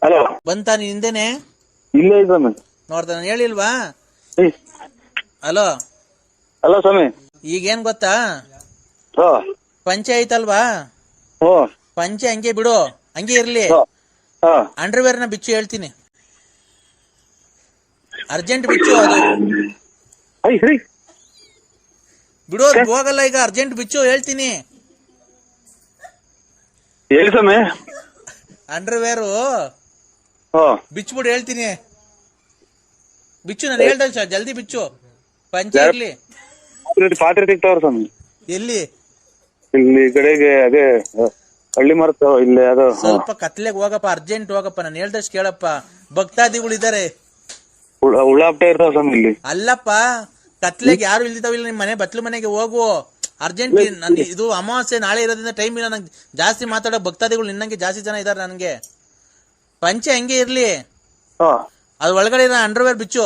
Hello ಬಂತ ನೀನ್ ಹಿಂದೆನೆ ಇಲ್ಲೇ ಸ್ವಾಮಿ ನೋಡ್ತಾನೆ ಹೇಳಿಲ್ವಾ? ಹಲೋ ಹಲೋ ಸ್ವಾಮಿ. ಈಗೇನ್ ಗೊತ್ತಾ, ಹೋ ಪಂಚೆ ಐತಲ್ವಾ, ಹೋ ಪಂಚೆ ಹಂಗೆ ಬಿಡು, ಹಂಗೆ ಇರ್ಲಿ. ಹಾ ಅಂಡರ್ವೇರ್ ನ ಬಿಚ್ಚು ಹೇಳ್ತೀನಿ, ಅರ್ಜೆಂಟ್ ಬಿಚ್ಚು. ಅದು ಬಿಡೋದು ಹೋಗಲ್ಲ ಈಗ, ಅರ್ಜೆಂಟ್ ಬಿಚ್ಚು ಹೇಳ್ತೀನಿ. ಹೇಳಿ ಸ್ವಾಮಿ. ಅಂಡರ್ವೇರು ಬಿಚ್ಬಿಡು ಹೇಳ್ತೀನಿ. ಬಿಚ್ಚು, ನಾನು ಹೇಳ್ದಲ್ ಜಲ್ದಿ ಬಿಚ್ಚು, ಪಂಚೆ ಇರ್ಲಿ. ಪಾತ್ರೆ ತೆಗ್ತಾವ್ರ ಸ್ವಾಮಿ. ಎಲ್ಲಿ? ಇಲ್ಲಿ ಕಡೆಗೆ ಅದೇ ಹಳ್ಳಿ ಮರತ ಇಲ್ಲಿ ಅದು ಸ್ವಲ್ಪ ಕತ್ಲೆಗೆ ಹೋಗಪ್ಪ, ಅರ್ಜೆಂಟ್ ಹೋಗಪ್ಪ, ನಾನು ಹೇಳ್ದಷ್ಟು ಕೇಳಪ್ಪ. ಭಕ್ತಾದಿಗಳಿದ್ದಾರೆ, ಉಳ್ಳಾಪ್ಟ ಇರ್ತಾವ ಸ್ವಾಮಿ ಇಲ್ಲಿ. ಅಲ್ಲಪ್ಪ, ಕತ್ಲೆಗೆ ಯಾರು ಇಲ್ದಿತಾವಿಲ್ಲ, ನಿಮ್ ಮನೆ ಬತ್ಲು ಮನೆಗೆ ಹೋಗು ಅರ್ಜೆಂಟ್. ನನ್ ಇದು ಅಮಾವಾಸ್ಯೆ ನಾಳೆ ಇರೋದ್ರಿಂದ ಟೈಮ್ ಇಲ್ಲ ನಂಗೆ ಜಾಸ್ತಿ ಮಾತಾಡೋ. ಭಕ್ತಾದಿಗಳು ನಿನ್ನಂಗೆ ಜಾಸ್ತಿ ಜನ ಇದಾರೆ ನನ್ಗೆ. ಪಂಚೆ ಹಂಗೆ ಇರ್ಲಿ, ಅದ್ ಒಳಗಡೆ ಇರೋ ಅಂಡರ್ವೇರ್ ಬಿಚ್ಚು.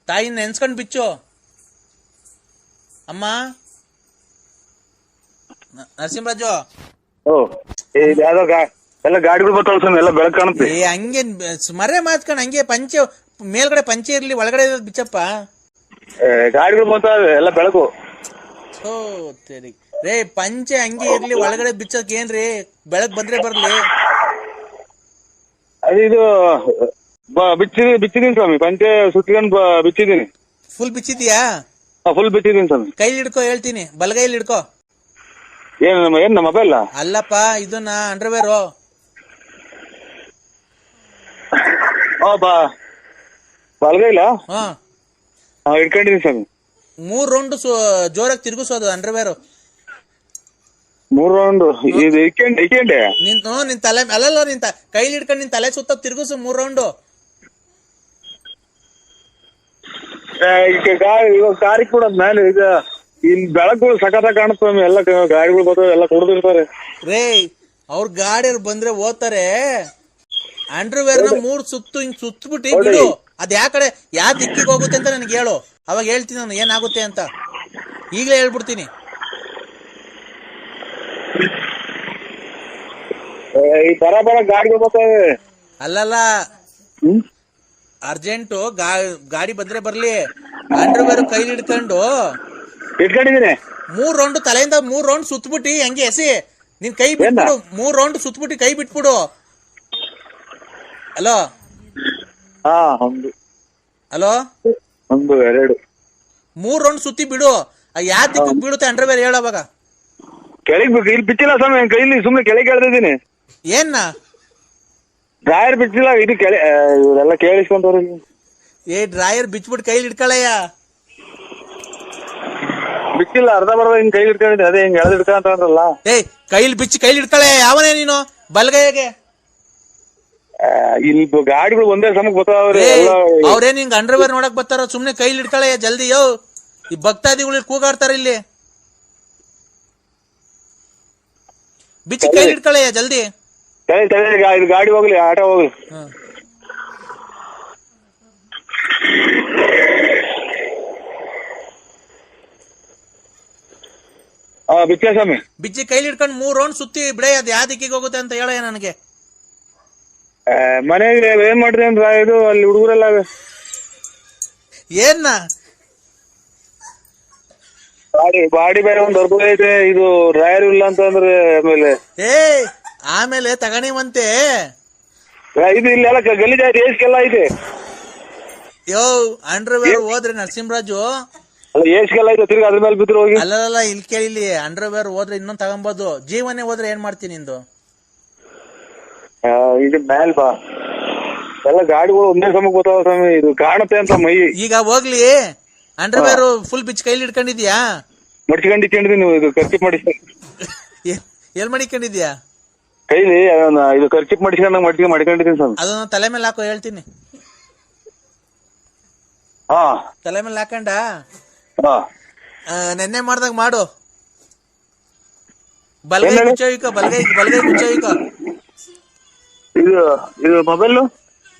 ತಾಯಿನ ನೆನ್ಸ್ಕೊಂಡ್ ಬಿಚ್ಚು. ಅಮ್ಮ ನರಸಿಂಹರಾಜು, ಎಲ್ಲ ಗಾಡಿಗಳು ಬರ್ತಾವ ಸ್ವಾಮಿ, ಎಲ್ಲ ಬೆಳಕ್ ಕಾಣುತ್ತೆ. ಹಂಗೆ ಮರೆ ಮಾತ್ಕೊಂಡ್ ಹಂಗೆ ಪಂಚೆ ಮೇಲ್ಗಡೆ ಪಂಚೆ ಇರ್ಲಿ, ಒಳಗಡೆ ಬಿಚ್ಚಪ್ಪ. ಗಾಡಿಗಳು ಬರ್ತಾವೆ, ಎಲ್ಲ ಬೆಳಕು. ಓ ಸರಿ ರೇ, ಪಂಚೆ ಹಂಗೆ ಇರ್ಲಿ, ಒಳಗಡೆ ಬಿಚ್ಚಕ್ ಏನ್ರಿ, ಬೆಳಕ್ ಬಂದ್ರೆ ಬರ್ಲಿ. ಇದು ಬಿಚ್ಚಿದೀನಿ ಸ್ವಾಮಿ, ಪಂಚೆ ಸುತ್ಕೊಂಡ್ ಬಿಚ್ಚಿದೀನಿ. ಫುಲ್ ಬಿಚ್ಚಿದ್ಯಾ? ಫುಲ್ ಬಿಚ್ಚಿದೀನಿ ಸ್ವಾಮಿ. ಕೈಲಿ ಹಿಡ್ಕೋ ಹೇಳ್ತೀನಿ, ಬಲಗೈಲಿ ಹಿಡ್ಕೋ. ಏನ್ ನಮ್ಮ ಮೊಬೈಲ್? ಅಲ್ಲಪ್ಪ, ಇದನ್ನ ಅಂಡರ್ವೇರು. ಬಲಗೈಲ ಇಟ್ಕೊಂಡಿದೀನಿ ಸ್ವಾಮಿ. 3 ರೌಂಡ್ ಜೋರಾಗಿ ತಿರುಗಿಸೋದು ಅಂಡರ್ವೇರು. 3 ರೌಂಡ್ ಇದು ಇಟ್ಕೊಂಡೆ ನಿನ್ ತಲೆ ಅಲ್ಲಲ್ಲ, ನಿನ್ ಕೈಲಿ ಹಿಡ್ಕೊಂಡು ನಿನ್ ತಲೆ ಸುತ್ತ ತಿರುಗಿಸು 3 ರೌಂಡ್. ಇವಾಗ ಕಾರಿ ಕೂಡ ಮೇಲೆ ಈಗ ಇಲ್ಲಿ ಬೆಳಕುಗಳು ಸಖತ್ ಕಾಣುತ್ತ ಎಲ್ಲ ಗಾಡಿಗಳು ಬರ್ತಾವೆ, ಎಲ್ಲ ಕುಡ್ದಿರ್ತಾರೆ. ರೇ, ಅವ್ರ ಗಾಡಿಯವ್ರು ಬಂದ್ರೆ ಓದ್ತಾರೆ. ಅಂಡರ್ವೇರ್ ನ 3 ಸುತ್ತು ಹಿಂಗ್ ಸುತ್ತಬಿಟ್ಟು ಬಿಡು. ಅದ್ ಕಡೆ ಯಾವ ದಿಕ್ಕಿಗೆ ಹೋಗುತ್ತೆ ಅಂತ ನನ್ಗೆ ಹೇಳು, ಅವಾಗ ಹೇಳ್ತೀನಿ ನಾನು ಏನಾಗುತ್ತೆ ಅಂತ. ಈಗಲೇ ಹೇಳ್ಬಿಡ್ತೀನಿ. ಬರ ಗಾಡಿಗಳು ಬರ್ತಾವೆ. ಅಲ್ಲಲ್ಲ, ಅರ್ಜೆಂಟು ಗಾಡಿ ಬಂದ್ರೆ ಬರ್ಲಿ. ಅಂಡರ್ವೇರ್ ಕೈಲಿ ಹಿಡ್ಕೊಂಡು ಇಟ್ಕೊಂಡಿದೀನಿ. 3 ರೌಂಡ್ ತಲೆಯಿಂದ 3 ರೌಂಡ್ ಸುತ್ತಬಿಟ್ಟು ಹಂಗೆ ಎಸಿ. ನಿನ್ ಕೈ ಬಿಟ್ಬಿಡು, 3 ರೌಂಡ್ ಸುತ್ತಬಿಟ್ಟು ಕೈ ಬಿಟ್ಬಿಡು. ಹಲೋ ಹಲೋ, 1 2 3 ರೌಂಡ್ ಸುತ್ತಿ ಬಿಡು. ಯಾವ ದಿಕ್ಕಿಗೆ ಬೀಳುತ್ತೆ ಅಂಡರ್ವೇರ್ ಹೇಳವಾಗ. ಕೆಳಗ್ ಇಲ್ಲಿ ಬಿಚ್ಚಿಲ್ಲ ಸ್ವಾಮಿ, ಕೈಲಿ ಸುಮ್ನೆ ಕೆಳಗೆ ಎಳ್ದಿದ್ದೀನಿ. ಏನ್ನ ಡ್ರಾಯರ್ ಬಿಚ್ಚಿಲ್ಲ, ಇದು ಇವರೆಲ್ಲ ಕೇಳಿಸ್ಕೊಂತವ್ರ. ಡ್ರಾಯರ್ ಬಿಚ್ಬಿಟ್ಟು ಕೈಲಿ ಇಟ್ಕೊಳ್ಳಯ್ಯ. ಬಿಚ್ಚಿಲ್ಲ, ಅರ್ಧ ಬರ್ದ ಹಿಂಗ್ ಕೈಲಿ ಇಟ್ಕೊಂಡಿದ್ದೆ, ಅದೇ ಹಿಂಗ್ ಎಳ್ದು ಇಟ್ಕೊಂತಂದ್ರಲ್ಲ. ಕೈಲಿ ಬಿಚ್ಚಿ ಕೈಲಿ ಇಟ್ಕೊಳ್ಳಯ್ಯ. ಯಾವನೇ ನೀನು ಬಲ್ಗೈಗೆ? ಇಲ್ಲಿ ಗಾಡಿಗಳು ಒಂದೇ ಸಮಕ್ಕೆ ಬರ್ತಾವ್ರಿ. ಅವ್ರೇನ್ ಹಿಂಗ್ ಅಂಡರ್ವೇರ್ ನೋಡಕ್ ಬರ್ತಾರ? ಸುಮ್ನೆ ಕೈಲಿ ಇಟ್ಕೊಳ್ಳಯ್ಯ ಜಲ್ದಿ. ಯೋ, ಈ ಭಕ್ತಾದಿಗಳು ಕೂಗಾಡ್ತಾರ ಇಲ್ಲಿ. ಬಿಚ್ಚಿ ಕೈಲಿ ಇಟ್ಕೊಳ್ಳಯ್ಯ ಜಲ್ದಿ. ಇದು ಗಾಡಿ ಹೋಗ್ಲಿ, ಆಟೋ ಹೋಗ್ಲಿ. ಬಿಚ್ಚ ಸ್ವಾಮಿ. ಬಿಚ್ಚಿ ಕೈಲಿ ಇಟ್ಕೊಂಡು 3 ರೌಂಡ್ ಸುತ್ತಿ ಬಿಡೇ. ಅದ್ ಯಾವ ದಿಕ್ಕಿಗೆ ಹೋಗುತ್ತೆ ಅಂತ ಹೇಳ ನನಗೆ. ಮನೆಗೆ ಏನ್ ಮಾಡ್ರಿ ಅಂದ್ರ ಇದು ಅಲ್ಲಿ ಹುಡುಗರೆಲ್ಲ ಏನ್ನ ಬಾಡಿ ಬೇರೆ ಒಂದ್ ದೊಡ್ಡ ಐತೆ, ಇದು ಡ್ರೈವರ್ ಇಲ್ಲ ಅಂತಂದ್ರೆ ಆಮೇಲೆ ತಗಣಿವಂತೆ. ಇದು ಇಲ್ಲೆಲ್ಲ ಗಲೀಜ್ ಐತೆ, ಏಸ್ಗೆಲ್ಲ ಐತೆ. ಯೋ, ಅಂಡರ್ವೇರ್ ಹೋದ್ರೆ ನರಸಿಂಹರಾಜು, ಅಲ್ಲ ಏಸ್ಗೆಲ್ಲ ಐತೆ, ತಿರ್ಗಿ ಅದ್ರ ಮೇಲೆ ಬಿದ್ರು ಹೋಗಿ. ಅಲ್ಲಲ್ಲ, ಇಲ್ಲಿ ಕೇಳಿ, ಅಂಡರ್ವೇರ್ ಹೋದ್ರೆ ಇನ್ನೊಂದ್ ತಗೊಂಬೋದು. ಜೀವನೇ ಹೋದ್ರೆ ಏನ್ ಮಾಡ್ತೀನಿ ನಿಂದು? ಇದು ಮೇಲ್ ಬಾ, ಎಲ್ಲ ಗಾಡಿಗಳು ಒಂದೇ ಸಮಕ್ಕೆ ಬರ್ತಾವ ಸ್ವಾಮಿ, ಇದು ಕಾಣುತ್ತೆ ಅಂತ ಮೈ. ಈಗ ಹೋಗ್ಲಿ, ಅಂಡರ್ವೇರ್ ಫುಲ್ ಬಿಚ್ ಕೈಲಿ ಇಟ್ಕೊಂಡಿದ್ಯಾ? ಮಡ್ಕೊಂಡಿದ್ದೀನಿ. ಇದು ಖರ್ಚಿಪ್ ಮಾಡಿ ಎಲ್ ಮಡಿಕೊಂಡಿದ್ಯಾ? ಕೈಲಿ ಇದು ಖರ್ಚಿಪ್ ಮಡ್ಕೊಂಡಿದ್ದೀನಿ ಸ್ವಾಮಿ. ಅದನ್ನ ತಲೆ ಮೇಲೆ ಹಾಕೋ ಹೇಳ್ತೀನಿ. ತಲೆ ಮೇಲೆ ಹಾಕೊಂಡ ನೆನ್ನೆ ಮಾಡ್ದಾಗ ಮಾಡು. ಬಲಗೈ ಮುಚ್ಚೋಯ್ಕ, ಬಲಗೈ ಮುಚ್ಚೋಯ್ಕ. ಇದು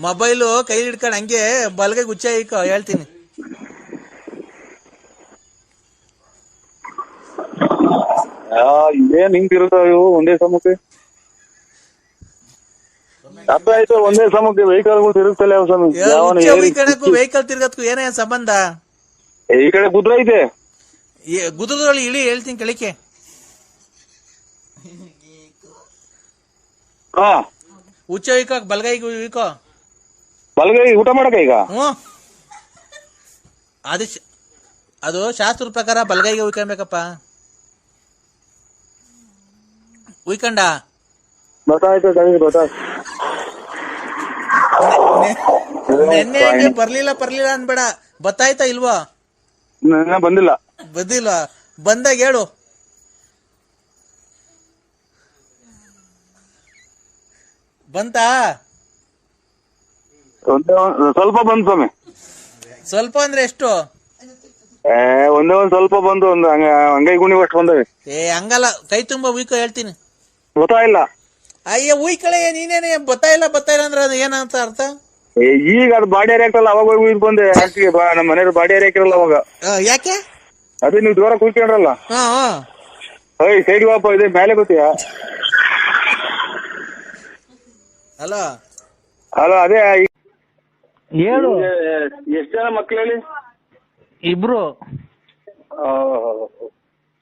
ಮೊಬೈಲು ಕೈಲಿ ಹಿಡ್ಕೊಂಡು ಹಂಗೆ ಬಲಗೈ ಗುಚ್ಚಾಯ್ಕ ಹೇಳ್ತೀನಿ. ಏನ್ ಹಿಂಗ್ ತಿರುಗ್ತಾವ ಇವು ಒಂದೇ ಸಮಕ್ಕೆ? ಅರ್ಥ ಆಯ್ತು, ಒಂದೇ ಸಮಕ್ಕೆ ವೆಹಿಕಲ್ಗಳು ತಿರುಗ್ತಲ್ಲ ಸ್ವಾಮಿ. ವೆಹಿಕಲ್ ತಿರ್ಗತ್ಕು ಏನೇ ಸಂಬಂಧ? ಈ ಕಡೆ ಗುದ್ರ ಐತೆ, ಗುದ್ರದಲ್ಲಿ ಇಳಿ, ಹೇಳ್ತೀನಿ ಕೆಳಕ್ಕೆ. ಹಾ ಹುಚ್ಚ ವೀಕೋ, ಬಲ್ಗೈಗೂ ವೀಕೋ, ಬಲ್ಗೈ ಊಟ ಮಾಡಕ ಈಗ. ಅದು ಶಾಸ್ತ್ರದ ಪ್ರಕಾರ ಬಲ್ಗೈಗೆ ಉಯ್ಕೊಬೇಕಪ್ಪ. ಉಯ್ಕಂಡ ಗೊತ್ತಾಯ್ತು ಗೊತ್ತಾಯ್ತು. ನೆನ್ನೆ ಬರ್ಲಿಲ್ಲ ಅನ್ಬೇಡ. ಬತ್ತಾಯ್ತಾ ಇಲ್ವಾ? ಬಂದಿಲ್ಲ. ಬಂದಾಗ ಹೇಳು. ಬಂತಾ? ಸ್ವಲ್ಪ ಬಂತು ಸ್ವಾಮಿ. ಸ್ವಲ್ಪ ಅಂದ್ರೆ ಎಷ್ಟು? ಒಂದೇ ಒಂದ್ ಸ್ವಲ್ಪ ಬಂದು ಒಂದು ಅಂಗೈ ಗುಣಿ ಅಷ್ಟು ಬಂದವೆ. ಹಂಗಲ್ಲ, ಕೈ ತುಂಬಾ ಉಯ್ಕೋ ಹೇಳ್ತೀನಿ. ಗೊತ್ತಾಯಿಲ್ಲ. ಅಯ್ಯ ಉಯ್ಕಳೆ, ನೀನೇನೆ ಬತ್ತಾ ಇಲ್ಲ ಅಂದ್ರೆ ಅದು ಏನಂತ ಅರ್ಥ? ಈಗ ಅದು ಬಾಡಿ ಹಾಕಲ್ಲ, ಅವಾಗ ಹೋಗಿ ಬಂದೆ. ನಮ್ಮ ಮನೆಯವ್ರು ಬಾಡಿ ಹಾಕಿರಲ್ಲ ಅವಾಗ. ಯಾಕೆ? ಅದೇ ನೀವು ಜೋರ ಕೂತ್ಕೊಂಡ್ರಲ್ಲ. ಸೈಡ್ ವಾಪ ಇದೆ ಮೇಲೆ ಗೊತ್ತೀಯಾ? ಅಲ್ಲ ಅದೇ ಹೇಳು. ಎಷ್ಟು ಜನ ಮಕ್ಳು ಹೇಳಿ? ಇಬ್ರು.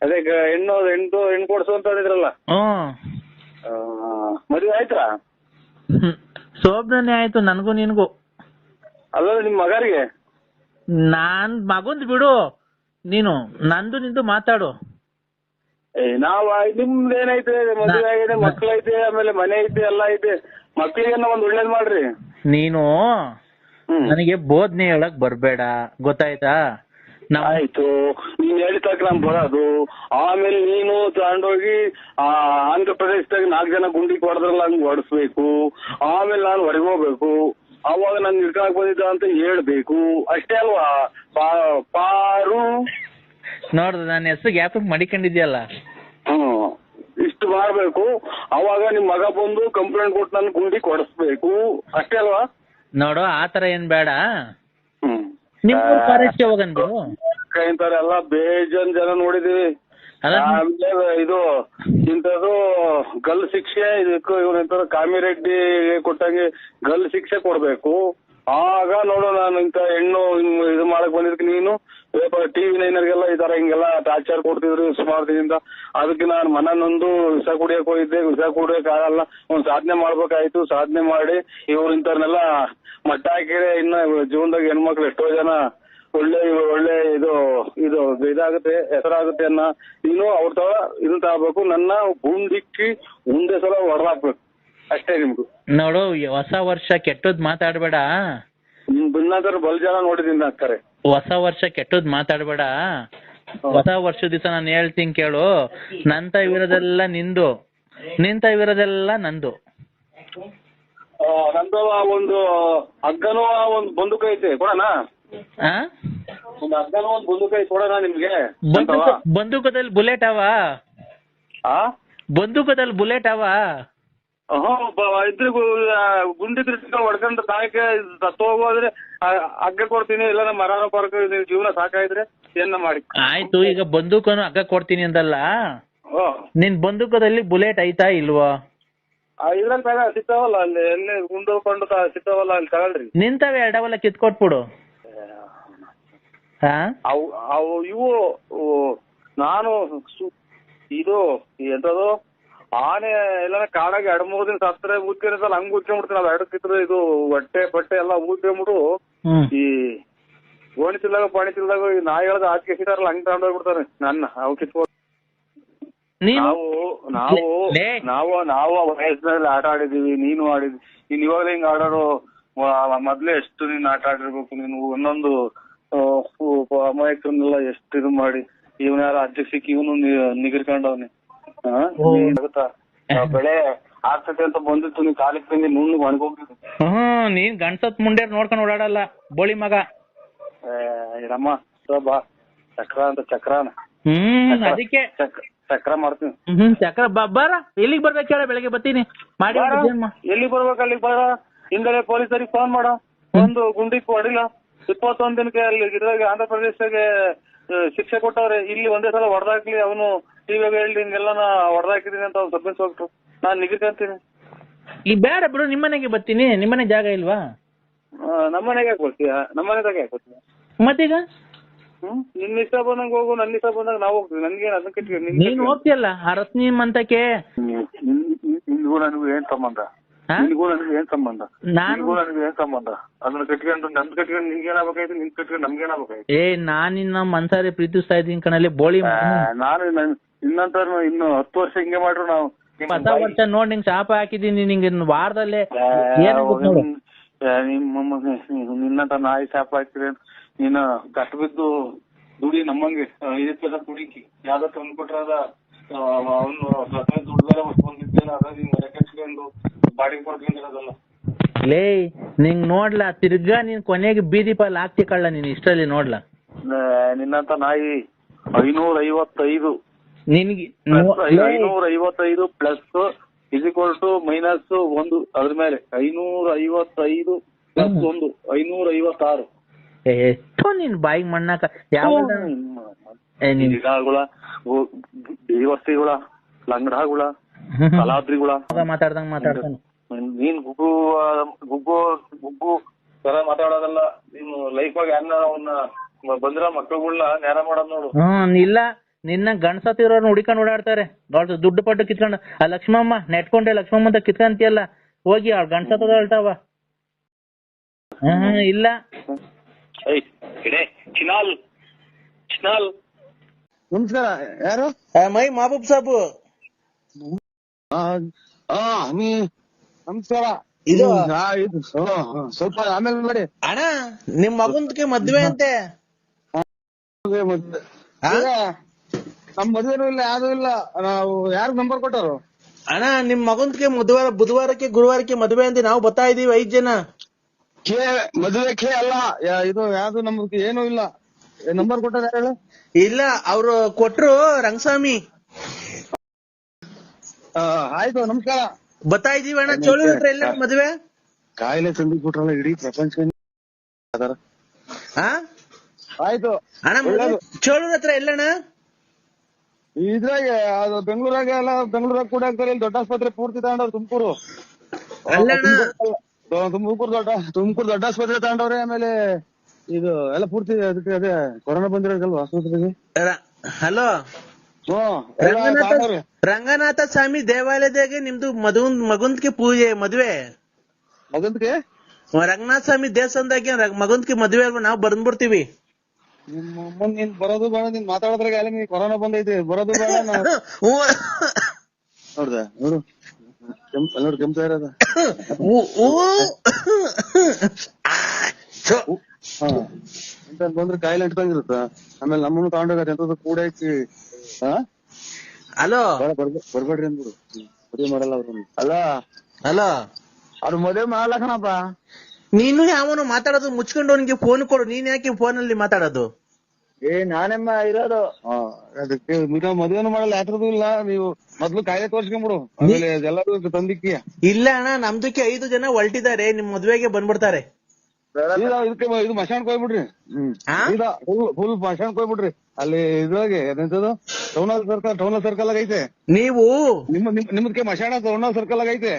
ಅದೇ ಹೆಣ್ಣು ಕೊಡ್ಸು ಅಂತ ಹೇಳಿದ್ರಲ್ಲ. ಮದುವೆ ಆಯ್ತಾ? ಶೋಭನೆ ಆಯ್ತು, ನನ್ಗೂ ನಿನ್ಗೂ. ಅಲ್ಲ ನಿಮ್ ಮಗರಿಗೆ? ನಾನ್ ಮಗುಂದ್ ಬಿಡು, ನೀನು ನಂದು ನಿಂದು ಮಾತಾಡು. ನಿಮ್ದು ಏನೈತೆ? ಮದುವೆ ಆಗಿದೆ, ಮಕ್ಳೈತೆ, ಆಮೇಲೆ ಮನೆ ಐತೆ, ಎಲ್ಲ ಐತೆ. ಮಕ್ಳಿಗೆ ಒಂದ್ ಒಳ್ಳೇದ್ ಮಾಡ್ರಿ. ನೀನು ನನಗೆ ಬೋಧನೆ ಹೇಳಕ್ ಬರ್ಬೇಡ, ಗೊತ್ತಾಯ್ತಾ? ಆಯ್ತು, ನೀನ್ ಹೇಳಿತಕ್ಕ ನಾನ್ ಬರೋದು. ಆಮೇಲೆ ನೀನು ತಗೊಂಡೋಗಿ ಆಂಧ್ರ ಪ್ರದೇಶದಾಗ 4 ಜನ ಗುಂಡಿ ಹೊಡೆದ್ರಲ್ಲ, ಹಂಗ್ ಹೊಡಿಸ್ಬೇಕು. ಆಮೇಲೆ ನಾನು ಹೊರಗೆ ಹೋಗ್ಬೇಕು. ಅವಾಗ ನಾನು ನಿರ್ಕಾಕ್ ಬಂದಿದ್ದ ಅಂತ ಹೇಳ್ಬೇಕು, ಅಷ್ಟೇ ಅಲ್ವಾ? ಪಾರು ನೋಡ್ದ ನನ್ನ ಹೆಸರು ಗ್ಯಾಪ್ ಮಡಿಕೊಂಡಿದ್ಯಲ್ಲ. ಇಷ್ಟು ಮಾಡ್ಬೇಕು. ಅವಾಗ ನಿಮ್ ಮಗ ಬಂದು ಕಂಪ್ಲೇಂಟ್ ಕೊಟ್ಟು ನನ್ ಗುಂಡಿ ಕೊಡಿಸ್ಬೇಕು, ಅಷ್ಟೇ ಅಲ್ವಾ? ನೋಡು, ಆತರ ಏನ್ ಬೇಡ. ನಿಮ್ ಫಾರೆಸ್ಟ್ ಹೋಗನ್ಬಿಡು. ಎಲ್ಲ ಬೇಜನ್ ಜನ ನೋಡಿದೀವಿ. ಆಮೇಲೆ ಇದು ಇಂಥದ್ದು ಗಲ್ ಶಿಕ್ಷೆ, ಇದಕ್ಕೂ ಇವನಂತ ಕಾಮಿರೆಡ್ಡಿ ಕೊಟ್ಟಂಗೆ ಗಲ್ ಶಿಕ್ಷೆ ಕೊಡ್ಬೇಕು. ಆಗ ನೋಡು, ನಾನು ಇಂತ ಹೆಣ್ಣು ಇದು ಮಾಡಕ್ ಬಂದಿದ್ದಕ್ಕೆ ನೀನು TV 9 ಈ ತರ ಹಿಂಗೆಲ್ಲ ಟಾರ್ಚರ್ ಕೊಡ್ತಿದ್ರು ಸುಮಾರು ದಿನದಿಂದ. ಅದಕ್ಕೆ ನಾನು ಮನನೊಂದು ವಿಷ ಕುಡಿಯಕ್ ಹೋಗಿದ್ದೆ. ವಿಷ ಕುಡಿಯಕ್ ಆಗಲ್ಲ, ಒಂದ್ ಸಾಧನೆ ಮಾಡ್ಬೇಕಾಯ್ತು. ಸಾಧನೆ ಮಾಡಿ ಇವ್ರು ಇಂಥವ್ರನ್ನೆಲ್ಲ ಮಟ್ಟ ಹಾಕಿದ್ರೆ ಇನ್ನ ಜೀವನದಾಗ ಹೆಣ್ಮಕ್ಳು ಎಷ್ಟೋ ಜನ ಒಳ್ಳೆ ಇದಾಗುತ್ತೆ, ಹೆಸರಾಗುತ್ತೆ ಅನ್ನ. ನೀನು ಅವ್ರ ತರ ಇದನ್ನ ತಗೋಬೇಕು. ನನ್ನ ಗುಂಡಿಕ್ಕಿ ಮುಂದೆ ಸಲ ಹೊಡೆದಾಕ್ಬೇಕು, ಅಷ್ಟೇ ನಿಮ್ದು. ನೋಡು, ಹೊಸ ವರ್ಷ ಕೆಟ್ಟದ್ ಮಾತಾಡ್ಬೇಡ. ಬಿನ್ನಾದ್ರ ಬಲ್ ಜನ ನೋಡಿದೀನಿ ಅಕ್ಕರೆ. ಹೊಸ ವರ್ಷ ಕೆಟ್ಟದ್ ಮಾತಾಡ್ಬೇಡ. ಹೊಸ ವರ್ಷ ದಿವಸ ನಾನು ಹೇಳ್ತೀನಿ ಕೇಳು. ನಂತ ಇರೋದೆಲ್ಲ ನಿಂದು, ನಿಂತ ಇರೋದೆಲ್ಲ ನಂದು. ನಂದು ಒಂದು ಹಗ್ಗನೂ ಒಂದು ಬಂದೂಕ ಐತೆ, ಕೊಡೋಣ? ಒಂದು ಹಗ್ಗನೂ ಒಂದು ಬಂದೂಕ ಐತೆ, ಕೊಡೋಣ ನಿಮ್ಗೆ? ಬಂದೂಕದಲ್ಲಿ ಬುಲೆಟ್ ಅವ? ಬಂದೂಕದಲ್ಲಿ ಬುಲೆಟ್ ಅವ? ಇದ್ರ ಗುಂಡಿ ಹೊಡ್ಕೊಂಡು ತಾಯಕ್ಕೆ ಸತ್ತು ಹೋಗೋದ್ರೆ ಹಗ್ಗ ಕೊಡ್ತೀನಿ, ಇಲ್ಲ ನಮ್ಮ ಮರಾನ ಪರ್ಕ ಜೀವನ ಸಾಕಾಯ್ದ್ರೆ ಏನ ಮಾಡಿ. ಆಯ್ತು, ಈಗ ಬಂದೂಕನು ಹಗ್ಗ ಕೊಡ್ತೀನಿ ಅಂದಲ್ಲ, ನಿನ್ ಬಂದೂಕದಲ್ಲಿ ಬುಲೆಟ್ ಐತಾ ಇಲ್ವಾ? ಇದ್ರಲ್ಲಿ ಸಿಗ್ತಾವಲ್ಲ, ಅಲ್ಲಿ ಎಲ್ಲಿ ಗುಂಡು ಕೊಂಡು ಸಿಗ್ತಾವಲ್ಲ, ಅಲ್ಲಿ ತಗೊಳ್ರಿ. ನಿಂತವೆ ಎರಡವಲ್ಲ, ಕಿತ್ಕೊಟ್ಬಿಡು. ಅವು ಇವು ನಾನು ಇದು ಎಂತದು ಆನೆ ಎಲ್ಲ ಕಾಡಾಗಿ 2-3 ದಿನ ಸತ್ತರೆ ಊದ್ಕೊಂಡಿರ್ತಲ್ಲ, ಹಂಗ್ ಊದ್ಕೊಂಡ್ಬಿಡ್ತೀನಿ. ಅದು ಎಡಕ್ಕಿದ್ರೆ ಇದು ಹೊಟ್ಟೆ ಪಟ್ಟೆ ಎಲ್ಲ ಊದ್ಕೊಂಡ್ಬಿಟ್ಟು ಈ ಗೋಣಿತಿಲ್ದಾಗ ಪಾಣಿತಿಲ್ದಾಗ ಈ ನಾಯಿಗಳದ ಆಚೆ ಸಿಗ್ತಾರಲ್ಲ, ಹಂಗ್ ತಗೊಂಡೋಗ್ಬಿಡ್ತಾರೆ ನನ್ನ. ಅವು ಕಿತ್ಕೊಂಡು ನಾವು ವಯಸ್ಸಿನಲ್ಲಿ ಆಟ ಆಡಿದೀವಿ, ನೀನು ಆಡಿದ್ವಿ. ನೀನ್ ಇವಾಗ ಹಿಂಗ್ ಆಡೋರು ಮೊದ್ಲೇ ಎಷ್ಟು ನೀನ್ ಆಟ ಆಡಿರ್ಬೇಕು. ನೀನು ಒಂದೊಂದು ಅಮಾಯಕರನ್ನೆಲ್ಲ ಎಷ್ಟು ಇದು ಮಾಡಿ, ಇವನ ಯಾರ ಅಜ್ಜ ಸಿಕ್ಕಿ ಇವನು ನಿಗಿರ್ಕೊಂಡವ್ನಿ. ಆಗುತ್ತಾ? ಬೆಳೆ ಆಗ್ತದೆ ಅಂತ ಬಂದಿತ್ತು, ನೀನ್ ಕಾಲಿಗೆ ಬಂದಿ ನುಣ್ಣಗ್ ಒಣಗೋಗಿದ್ದು. ನೀನ್ ಗಂಡ್ಸತ್ ಮುಂಡೇರ್ ನೋಡ್ಕೊಂಡು ಓಡಾಡಲ್ಲ, ಬೋಳಿ ಮಗ. ಇರಮ್ಮ ಬಾ, ಚಕ್ರ ಅಂತ ಚಕ್ರಾನ. ಅದಕ್ಕೆ ಚಕ್ರ ಮಾಡ್ತೀನಿ. ಚಕ್ರ ಬಾರ, ಎಲ್ಲಿಗೆ ಬರ್ಬೇಕು ಹೇಳ? ಬೆಳಗ್ಗೆ ಬರ್ತೀನಿ. ಮಾಡಿ ಎಲ್ಲಿಗೆ ಬರ್ಬೇಕು ಅಲ್ಲಿಗೆ ಬರ. ಹಿಂದೆ ಪೊಲೀಸರಿಗೆ ಫೋನ್ ಮಾಡ. ಒಂದು ಗುಂಡಿಗೆ ಹೊಡಿಲ್ಲ. 21 ದಿನಕ್ಕೆ ಅಲ್ಲಿ ಇದ್ರಾಗ ಆಂಧ್ರ ಪ್ರದೇಶದಾಗೆ ಶಿಕ್ಷೆ ಕೊಟ್ಟವ್ರೆ. ಇಲ್ಲಿ ಒಂದೇ ಸಲ ಹೊಡೆದಾಕ್ಲಿ, ಅವನು ಟಿವಿಯಾಗ ಹೇಳಿ ಹಿಂಗೆಲ್ಲ ನಾ ಹೊಡೆದಾಕಿದೀನಿ ಅಂತ ಸಬ್ ಇನ್ಸ್ಪೆಕ್ಟ್ರು. ನಾನ್ ನಿಗದಿಕಂತೀನಿ. ಈಗ ಬೇಡ ಬಿಡು, ನಿಮ್ಮನೆಗೆ ಬರ್ತೀನಿ. ನಿಮ್ಮನೆ ಜಾಗ ಇಲ್ವಾ? ನಮ್ಮನೆಗೆ ಯಾಕೆ ಬರ್ತೀಯ? ನಮ್ಮನೆದಾಗ ಯಾಕೆ ಬರ್ತೀಯ? ಮತ್ತೀಗ ನಿನ್ನ ಇಷ್ಟ ಬಂದಂಗ ಹೋಗು, ನನ್ನ ಇಷ್ಟ ಬಂದಾಗ ನಾವು ಹೋಗ್ತೀವಿ. ನನ್ಗೇನು ಅದನ್ನ ಕಟ್ಟಿ ನೀನ್ ಹೋಗ್ತಿಯಲ್ಲ ಆ ರತ್ನಿ ಮಂತಕ್ಕೆ. ನಿನ್ಗೂ ನನಗೂ ಏನ್ ಸಂಬಂಧ? ನಿನ್ಗೂ ನನಗೂ ಏನ್ ಸಂಬಂಧ? ನಿನ್ಗೂ ನನಗೂ ಏನ್ ಸಂಬಂಧ? ಅದನ್ನ ಕಟ್ಕೊಂಡು ನನ್ ಕಟ್ಕೊಂಡು ನಿನ್ಗೇನಾಗಬೇಕಾಯ್ತು, ನಿನ್ ಕಟ್ಕೊಂಡು ನಮ್ಗೇನಾಗಬೇಕಾಯ್ತು? ನಾನ್ ನಿನ್ನ ಮನ್ಸಾರಿ ಪ್ರೀತಿಸ್ತಾ ಇದ್ದೀನಿ ಕಣಲ್ಲಿ ಬೋಳಿ. ನಾನು ಇನ್ನಂತ ಇನ್ನು 10 ವರ್ಷ ಹಿಂಗೆ ಮಾಡ್ರು ನಾವು 10 ವರ್ಷ ನೋಡ್ ನಿಂಗ್ ಶಾಪ ಹಾಕಿದೀನಿ. ನಿಂಗೆ ವಾರದಲ್ಲೇ ನಿನ್ನಂತ ನಾಯಿ ಶಾಪ ಹಾಕಿದ್ರೆ ನೀನು ಕಷ್ಟ ಬಿದ್ದು ದುಡಿ ನಮ್ಮಂಗೆ 5 ಪೈಸಾ ದುಡಿಕಿ ಯಾವ್ದೋ ತಂದು ಕೊಟ್ರದ ಅವನು ದುಡ್ಡು ಬೇರೆ ಬಂದಿದ್ದೇನೆ ಅದ ನೀನ್ ಮನೆ ಕಟ್ಕೊಂಡು ಬಾಡಿಗೆ ಕೊಡ್ಕೊಂಡಿರೋದಲ್ಲ. ಲೇ ನಿಂಗ್ ನೋಡ್ಲಾ ತಿರ್ಗಾ ನೀನ್ ಕೊನೆಗೆ ಬೀದಿ ಪಾಲ್ ಹಾಕ್ತಿ ಕಳ್ಳ ನೀನ್ ಇಷ್ಟರಲ್ಲಿ ನೋಡ್ಲಾ. ನಿನ್ನಂತ ನಾಯಿ 555 ನಿನ್ಗೆ 555 ಪ್ಲಸ್ ಮೈನಸ್ 1 ಅದ್ರ ಮೇಲೆ 555 ಪ್ಲಸ್ 1 556. ಎಷ್ಟು ನಿನ್ ಬಾಯಿಗೆ ಮಣ್ಣಾಕ ಗಿಡಗಳ ದೇವಸ್ಥಿಗಳ ಲಂಗಡಗಳ ಕಲಾದ್ರಿಗಳ ಮಾತಾಡ್ದಂಗ್ ಮಾತಾಡ್ತಾನೆ. ನೀನ್ ಗುಗ್ಗು ತರ ಮಾತಾಡೋದಲ್ಲ. ನೀನು ಲೈಫ್ ಆಗಿ ಅವನ್ನ ಬಂದಿರೋ ಮಕ್ಕಳುಗಳನ್ನ ನೇರ ಮಾಡೋದ್ ನೋಡು. ಇಲ್ಲ ನಿನ್ನ ಗಂಡಸತ್ತಿರೋರ್ನ ಹುಡಿಕೊಂಡು ಓಡಾಡ್ತಾರೆ. ದುಡ್ಡು ಪಟ್ಟು ಕಿತ್ಕೊಂಡು ಆ ಲಕ್ಷ್ಮಮ್ಮ ನೆಟ್ಕೊಂಡೆ ಲಕ್ಷ್ಮಮ್ಮ ಅಂತ ಕಿತ್ಕಂತಿಯಲ್ಲ, ಹೋಗಿ ಅವ್ಳ ಗಂಡಸತ್ತದ ಹೇಳ್ತಾವ. ಇಲ್ಲ ನಮಸ್ಕಾರ. ಯಾರು? ಮೈ ಮಹಬೂಬ್ ಸಾಬು. ನಮಸ್ಕಾರ. ಇದು ಸ್ವಲ್ಪ ಆಮೇಲೆ ಮಾಡಿ ಅಣ್ಣ, ನಿಮ್ ಮಗನ್ಗೆ ಮದ್ವೆ ಅಂತೆ. ನಮ್ ಮದ್ವೆನೂ ಇಲ್ಲ ಯಾವ್ದು ಇಲ್ಲ. ನಾವು ಯಾರು ನಂಬರ್ ಕೊಟ್ಟರು? ಅಣ್ಣ ನಿಮ್ ಮಗನ್ಗೆ ಬುಧವಾರಕ್ಕೆ ಗುರುವಾರಕ್ಕೆ ಮದ್ವೆ ಅಂತ ನಾವು ಬರ್ತಾ ಇದೀವಿ 5 ಜನ. ಮದುವೆ ಅಲ್ಲ ಇದು ಯಾವ್ದು ನಮ್ಗೆ ಏನೂ ಇಲ್ಲ. ನಂಬರ್ ಕೊಟ್ಟಾರ ಹೇಳು? ಇಲ್ಲ ಅವ್ರು ಕೊಟ್ರು ರಂಗಸ್ವಾಮಿ. ಆಯ್ತು ನಮಸ್ಕಾರ. ಬರ್ತಾ ಇದೀವಿ ಅಣ್ಣ. ಚೋಳು ಹತ್ರ ಎಲ್ಲ ಮದ್ವೆ ಕಾಯಿಲೆ ತಂದು ಕೊಟ್ರಲ್ಲ ಇಡೀ ಪ್ರಪಂಚ. ಆಯ್ತು ಅಣ್ಣ ಚೋಳೂರ್ ಹತ್ರ ಎಲ್ಲಣ್ಣ? ಇದ್ರಾಗೆ ಅದು ಬೆಂಗಳೂರಾಗ ಎಲ್ಲ ಬೆಂಗಳೂರಾಗ ಕೂಡ ಆಗ್ತಾರೆ. ಇಲ್ಲಿ ದೊಡ್ಡ ಆಸ್ಪತ್ರೆ ಪೂರ್ತಿ ತಗೊಂಡವ್ರು. ತುಮಕೂರು ದೊಡ್ಡ ಆಸ್ಪತ್ರೆ ತಗೊಂಡವ್ರೆ. ಆಮೇಲೆ ಇದು ಎಲ್ಲ ಪೂರ್ತಿ ಅದಕ್ಕೆ ಅದೇ ಕೊರೋನಾ ಬಂದಿರೋದಲ್ವಾ ಆಸ್ಪತ್ರೆಗೆ. ಹಲೋ ರಂಗನಾಥ ಸ್ವಾಮಿ ದೇವಾಲಯದಾಗೆ ನಿಮ್ದು ಮಗಂದ್ಗೆ ಪೂಜೆ ಮದ್ವೆ. ಮಗಂದ್ಗೆ ರಂಗನಾಥ ಸ್ವಾಮಿ ದೇವಸ್ಥಾನದಾಗೆ ಮಗಂದ್ಗೆ ಮದ್ವೆ ಅಲ್ವಾ? ನಾವ್ ಬಂದ್ಬಿಡ್ತೀವಿ. ನಿಮ್ಮ ನೀನ್ ಬರೋದು ಬೇಡ. ನೀನ್ ಮಾತಾಡೋದ್ರಾಗ ಎಲ್ಲ ನೀನ್ ಕೊರೋನಾ ಬಂದೈತಿ. ಬರೋದು ಬೇಡ. ನೋಡ್ದ ನೋಡು ನೋಡಿ ಕೆಮ್ತಾ ಇರೋದ. ಬಂದ್ರೆ ಕಾಯಿಲೆ ಇಟ್ಕೊಂಡಿರುತ್ತ. ಆಮೇಲೆ ನಮ್ಮನ್ನು ತಗೊಂಡೋಗತ್ತೆ ಎಂತದ ಕೂಡ ಐತಿ. ಹಲೋ ಬರ್ಬೇಡ್ರಿ ಅಂದ್ಬಿಡು. ಮದುವೆ ಮಾಡಲ್ಲ ಅವ್ರು. ಅಲ್ಲ ಅವ್ರು ಮದುವೆ ಮಾಡ್ಲಕಣಪ್ಪ. ನೀನು ಯಾವನು ಮಾತಾಡೋದು ಮುಚ್ಕೊಂಡು ಅವನಿಗೆ ಫೋನ್ ಕೊಡು. ನೀನ್ ಯಾಕೆ ಫೋನಲ್ಲಿ ಮಾತಾಡೋದು? ನಾನೆಮ್ಮ ಇರೋದು ಅದಕ್ಕೆ ಮದುವೆನೂ ಮಾಡಲ್ಲ. ಯಾತ್ರದೂ ಇಲ್ಲ. ನೀವು ಮೊದ್ಲು ಕಾಯಿಲೆ ತೋರ್ಸ್ಕೊಂಡ್ಬಿಡು. ಆಮೇಲೆ ಎಲ್ಲರೂ ತಂದಿಕ್ಕಿ. ಇಲ್ಲ ಅಣ್ಣ, ನಮ್ದಕ್ಕೆ 5 ಜನ ಹೊಲ್ಟಿದ್ದಾರೆ. ನಿಮ್ ಮದ್ವೆಗೆ ಬಂದ್ಬಿಡ್ತಾರೆ. ಇದಕ್ಕೆ ಇದು ಮಶಾಣಕ್ ಹೋಗ್ಬಿಡ್ರಿ. ಫುಲ್ ಮಶಾಣಕ್ ಹೋಗ್ಬಿಡ್ರಿ. ಅಲ್ಲಿ ಇದ್ರಾಗೆ ಎಂತದು ಟೌನಲ್ ಸರ್ಕಲ್ ಆಗೈತೆ. ನೀವು ನಿಮ್ದಕ್ಕೆ ಮಶಾಣ ಟೌನಲ್ ಸರ್ಕಲ್ ಆಗೈತೆ.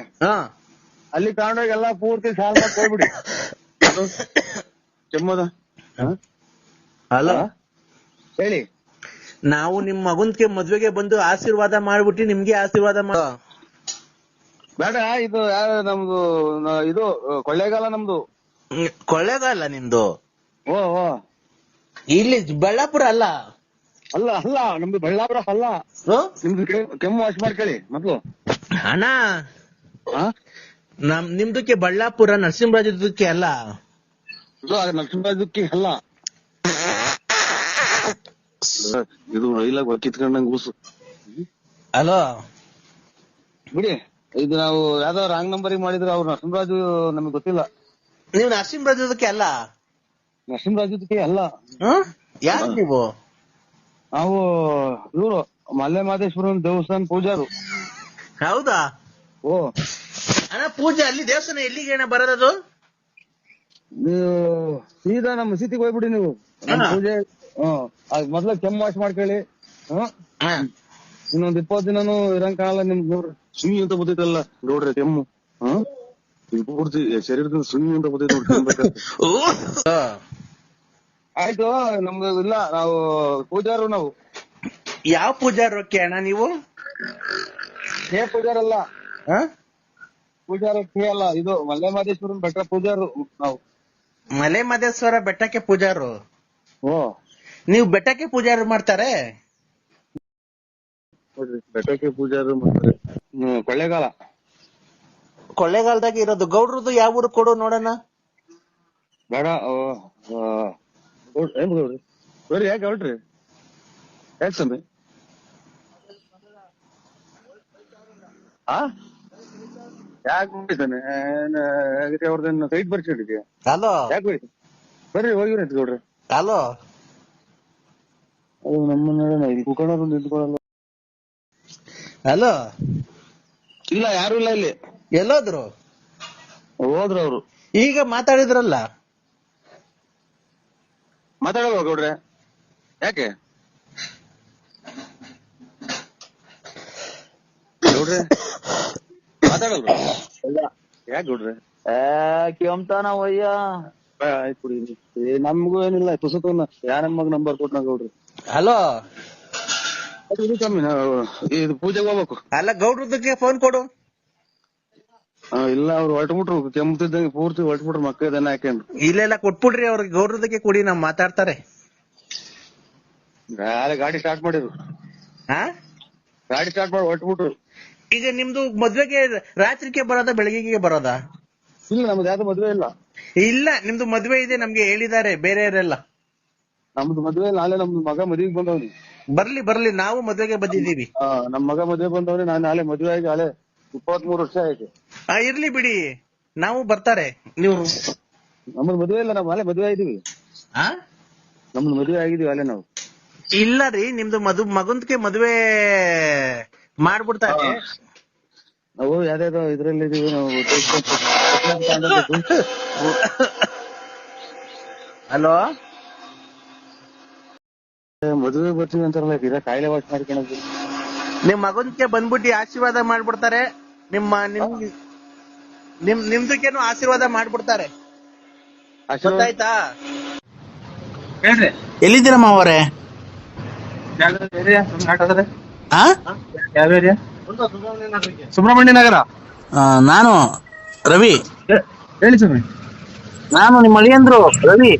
ಅಲ್ಲಿ ತಗೊಂಡೋಗಿ ಎಲ್ಲಾ ಪೂರ್ತಿ ಸಾಲ್ ಹೋಗ್ಬಿಡಿ. ಕೆಮ್ಮದ ಹಲೋ ಹೇಳಿ. ನಾವು ನಿಮ್ ಮಗನ್ಗೆ ಮದ್ವೆಗೆ ಬಂದು ಆಶೀರ್ವಾದ ಮಾಡ್ಬಿಟ್ಟು ನಿಮ್ಗೆ ಆಶೀರ್ವಾದ ಬೇಡ. ಇದು ನಮ್ದು ಇದು ಕೊಳ್ಳೇಗಾಲ ನಮ್ದು. ಕೊಳ್ಳೇಗಾಲ ನಿಮ್ದು? ಓ ಇಲ್ಲಿ ಬೆಳ್ಳಾಪುರ ಅಲ್ಲ? ಅಲ್ಲ ನಮ್ದು ಬಳ್ಳಾಪುರ ಅಲ್ಲ. ನಿಮ್ದು ಕೆಮ್ಮು ವಾಶ್ ಮಾಡ್ಕೊಳ್ಳಿ ಮೊದ್ಲು. ಅಣ್ಣ ನಿಮ್ದಕ್ಕೆ ಬಳ್ಳಾಪುರ ನರಸಿಂಹರಾಜದಕ್ಕೆ ಅಲ್ಲ. ನರಸಿಂಹರಾಜಕ್ಕೆ ಅಲ್ಲ. ಇದು ರೈಲಾಗ ಕಿತ್ಕೊಂಡಂಗ್ ಕೂಸು. ಹಲೋ ಬಿಡಿ. ಇದು ನಾವು ಯಾವ್ದೋ ರಾಂಗ್ ನಂಬರಿಗೆ ಮಾಡಿದ್ರೆ ಅವ್ರು ನರಸಿಂಹರಾಜು ನಮಗ್ ಗೊತ್ತಿಲ್ಲ. ನೀವು ನರಸಿಂಹರಾಜದಕ್ಕೆ ಅಲ್ಲ? ನರಸಿಂಹರಾಜದಕ್ಕೆ ಅಲ್ಲ. ಯಾರು ನೀವು? ನಾವು ಇವರು ಮಲ್ಲೆ ಮಾದೇಶ್ವರನ್ ದೇವಸ್ಥಾನ ಪೂಜಾರು. ಹೌದಾ? ಓ ಅಣ್ಣ ಪೂಜೆ ಅಲ್ಲಿ ದೇವಸ್ಥಾನ ಎಲ್ಲಿಗೆ ಅಣ್ಣ ಬರೋದು? ನೀವು ಸೀದಾ ನಮ್ಮ ಮಸೀದಿಗೆ ಹೋಗ್ಬಿಡಿ. ನೀವು ಪೂಜೆ ಮೊದ್ಲ ಕೆಮ್ಮು ವಾಶ್ ಮಾಡ್ಕೊಳ್ಳಿ. ಇನ್ನೊಂದ್ 20 ದಿನನೂ ಇರಂಗ್ ಕಾಣಲ್ಲ ನಿಮ್ಗೆ ನೋಡ್ರಿ. ಸುಯಿ ಅಂತ ಬರ್ತೈತಲ್ಲ ನೋಡ್ರಿ ಕೆಮ್ಮು. ಪೂರ್ತಿ ಶರೀರದಿಂದ ಸುಯಿ ಅಂತ ಬರ್ತೈತೆ ನೋಡ್ರಿ. ಆಯ್ತು ನಮ್ದು ಇಲ್ಲ, ನಾವು ಪೂಜಾರು. ನಾವು ಯಾವ ಪೂಜಾರಕ್ಕೆ ಅಣ್ಣ ನೀವು? ಪೂಜಾರಲ್ಲ, ಪೂಜಾರಕ್ಕೆ ಅಲ್ಲ, ಇದು ಮಲೆ ಮಹದೇಶ್ವರನ್ ಬೆಟ್ಟ ಪೂಜಾರು ನಾವು. ಮಲೆ ಮಹದೇಶ್ವರ ಬೆಟ್ಟಕ್ಕೆ ಪೂಜಾರು? ಓ, ನೀವು ಬೆಟ್ಟಕ್ಕೆ ಪೂಜಾರು ಮಾಡ್ತಾರೆ? ನೋಡ್ರಿ ಬೆಟ್ಟಕ್ಕೆ ಪೂಜಾರು ಮಾಡ್ತಾರೆ. ಕೊಳ್ಳೇಗಾಲ. ಕೊಳ್ಳೇಗಾಲದಾಗ ಇರೋದು. ಗೌಡ್ರದ್ದು ಯಾವ ಊರು ಕೊಡು ನೋಡೋಣ. ಬೇಡ. ಏನ್ ಗೌಡ್ರಿ? ಬರ್ರಿ. ಯಾಕೆ ಹೊರಟ್ರಿ? ಯಾಕೆ ಸ್ವಾಮಿ? ಯಾಕೆ ಹೋಗಿದ್ದಾನೆ ಅವ್ರದೇನು ಸೈಟ್ ಬರ್ಸಿಟ್ಟಿದ್ಯಾ? ಹಲೋ, ಯಾಕೆ ಬರೀ ಬರ್ರಿ ಹೋಗಿವ್ರಿ ಗೌಡ್ರಿ. ಹಲೋ, ಅದು ನಮ್ಮನ್ನ ಇಲ್ಲಿ ಕುಕ್ಕಣರು ನಿಂತ್ಕೊಳ್ಳಲ್ಲ. ಹಲೋ, ಇಲ್ಲ ಯಾರು ಇಲ್ಲ ಇಲ್ಲಿ. ಎಲ್ಲೋದ್ರು? ಹೋದ್ರು ಅವ್ರು. ಈಗ ಮಾತಾಡಿದ್ರಲ್ಲ. ಮಾತಾಡಲ್ವ ಗೌಡ್ರೆ? ಯಾಕೆ ಗೌಡ್ರೆ ಮಾತಾಡಲ್ವ? ಯಾಕೆ ಗೌಡ್ರೆ? ಕೆಮ್ತಾನ ವಯ್ಯ. ಆಯ್ತು ಕುಡಿ. ನಮ್ಗೂ ಏನಿಲ್ಲ, ಪುಸ್ತಕವನ್ನ ಯಾರ ಮಗ ನಂಬರ್ ಕೊಟ್ಟ ಗೌಡ್ರಿ. ಹಲೋ, ಇದು ಕಮ್ಮಿ. ಇದು ಪೂಜೆಗೆ ಹೋಗ್ಬೇಕು. ಅಲ್ಲ, ಗೌಡ್ರದಕ್ಕೆ ಫೋನ್ ಕೊಡು. ಇಲ್ಲ, ಅವ್ರು ಹೊಟ್ಬಿಟ್ರು, ಕೆಮ್ಮತಿದ್ದಂಗೆ ಪೂರ್ತಿ ಹೊಟ್ಬಿಟ್ರು. ಮಕ್ಕ ಇದನ್ನ ಹಾಕ್ಯಂಡ್ರು. ಇಲ್ಲೆಲ್ಲ ಕೊಟ್ಬಿಡ್ರಿ ಅವ್ರಿಗೆ, ಗೌಡ್ರದಕ್ಕೆ ಕೊಡಿ, ನಾವ್ ಮಾತಾಡ್ತಾರೆ. ಗಾಡಿ ಸ್ಟಾರ್ಟ್ ಮಾಡಿದ್ರು. ಗಾಡಿ ಸ್ಟಾರ್ಟ್ ಮಾಡಿ ಹೊಟ್ಬಿಟ್ರು. ಈಗ ನಿಮ್ದು ಮದ್ವೆಗೆ ರಾತ್ರಿಗೆ ಬರೋದಾ ಬೆಳಗ್ಗೆಗೆ ಬರೋದಾ? ಇಲ್ಲ, ನಮ್ದು ಯಾವ್ದು ಮದ್ವೆ ಇಲ್ಲ. ಇಲ್ಲ, ನಿಮ್ದು ಮದ್ವೆ ಇದೆ ನಮ್ಗೆ ಹೇಳಿದ್ದಾರೆ ಬೇರೆಯವರೆಲ್ಲ. ನಮ್ದು ಮದ್ವೆ ಇಲ್ಲ. ನಾಳೆ ನಮ್ದು ಮಗ ಮದ್ವೆಗೆ ಬಂದವ್ನಿ. ಬರ್ಲಿ ಬರ್ಲಿ, ನಾವು ಮದ್ವೆಗೆ ಬಂದಿದ್ದೀವಿ. ನಮ್ ಮಗ ಮದ್ವೆ ಬಂದವ್ನಿ. ನಾನು ನಾಳೆ ಮದ್ವೆ ಆಗಿ ನಾಳೆ 23 ವರ್ಷ ಆಯ್ತು. ಇರ್ಲಿ ಬಿಡಿ, ನಾವು ಬರ್ತಾರೆ. ನೀವು ನಮ್ದು ಮದ್ವೆ ಇಲ್ಲ, ನಾವು ನಾಳೆ ಮದ್ವೆ ಆಗಿದೀವಿ. ನಮ್ದು ಮದ್ವೆ ಆಗಿದೀವಿ ಅಲ್ಲೇ ನಾವು. ಇಲ್ಲ ರೀ, ನಿಮ್ದು ಮಗಂದ್ಕೆ ಮದ್ವೆ ಮಾಡ್ಬಿಡ್ತಾರೆ. ನಾವು ಯಾವ್ದಾದ್ರು ಇದ್ರಲ್ಲಿ ಇದೀವಿ ನಾವು. ಹಲೋ, ಮದುವೆ ಬರ್ತೀವಿ ಅಂತಾರಲ್ಲ, ಇದ ಕಾಯಿಲೆ ವಾಟ್ ಮಾಡ್ಕೊಳೋದು. ನಿಮ್ ಮಗನ್ಗೆ ಬಂದ್ಬಿಟ್ಟು ಆಶೀರ್ವಾದ ಮಾಡ್ಬಿಡ್ತಾರೆ. ನಿಮ್ದಕ್ಕೇನು ಆಶೀರ್ವಾದ ಮಾಡ್ಬಿಡ್ತಾರೆ. ಗೊತ್ತಾಯ್ತಾ? ಹೇಳ್ರಿ, ಎಲ್ಲಿದ್ದೀರಮ್ಮ ಅವರೇ? ಯಾವ ಏರಿಯಾ? ಸುಬ್ರಹ್ಮಣ್ಯ ನಗರ. ನಾನು ರವಿ. ಹೇಳಿ ಸ್ವಾಮಿ. ನಾನು ನಿಮ್ಮ ಅಳಿಯಂದ್ರು ರವಿ.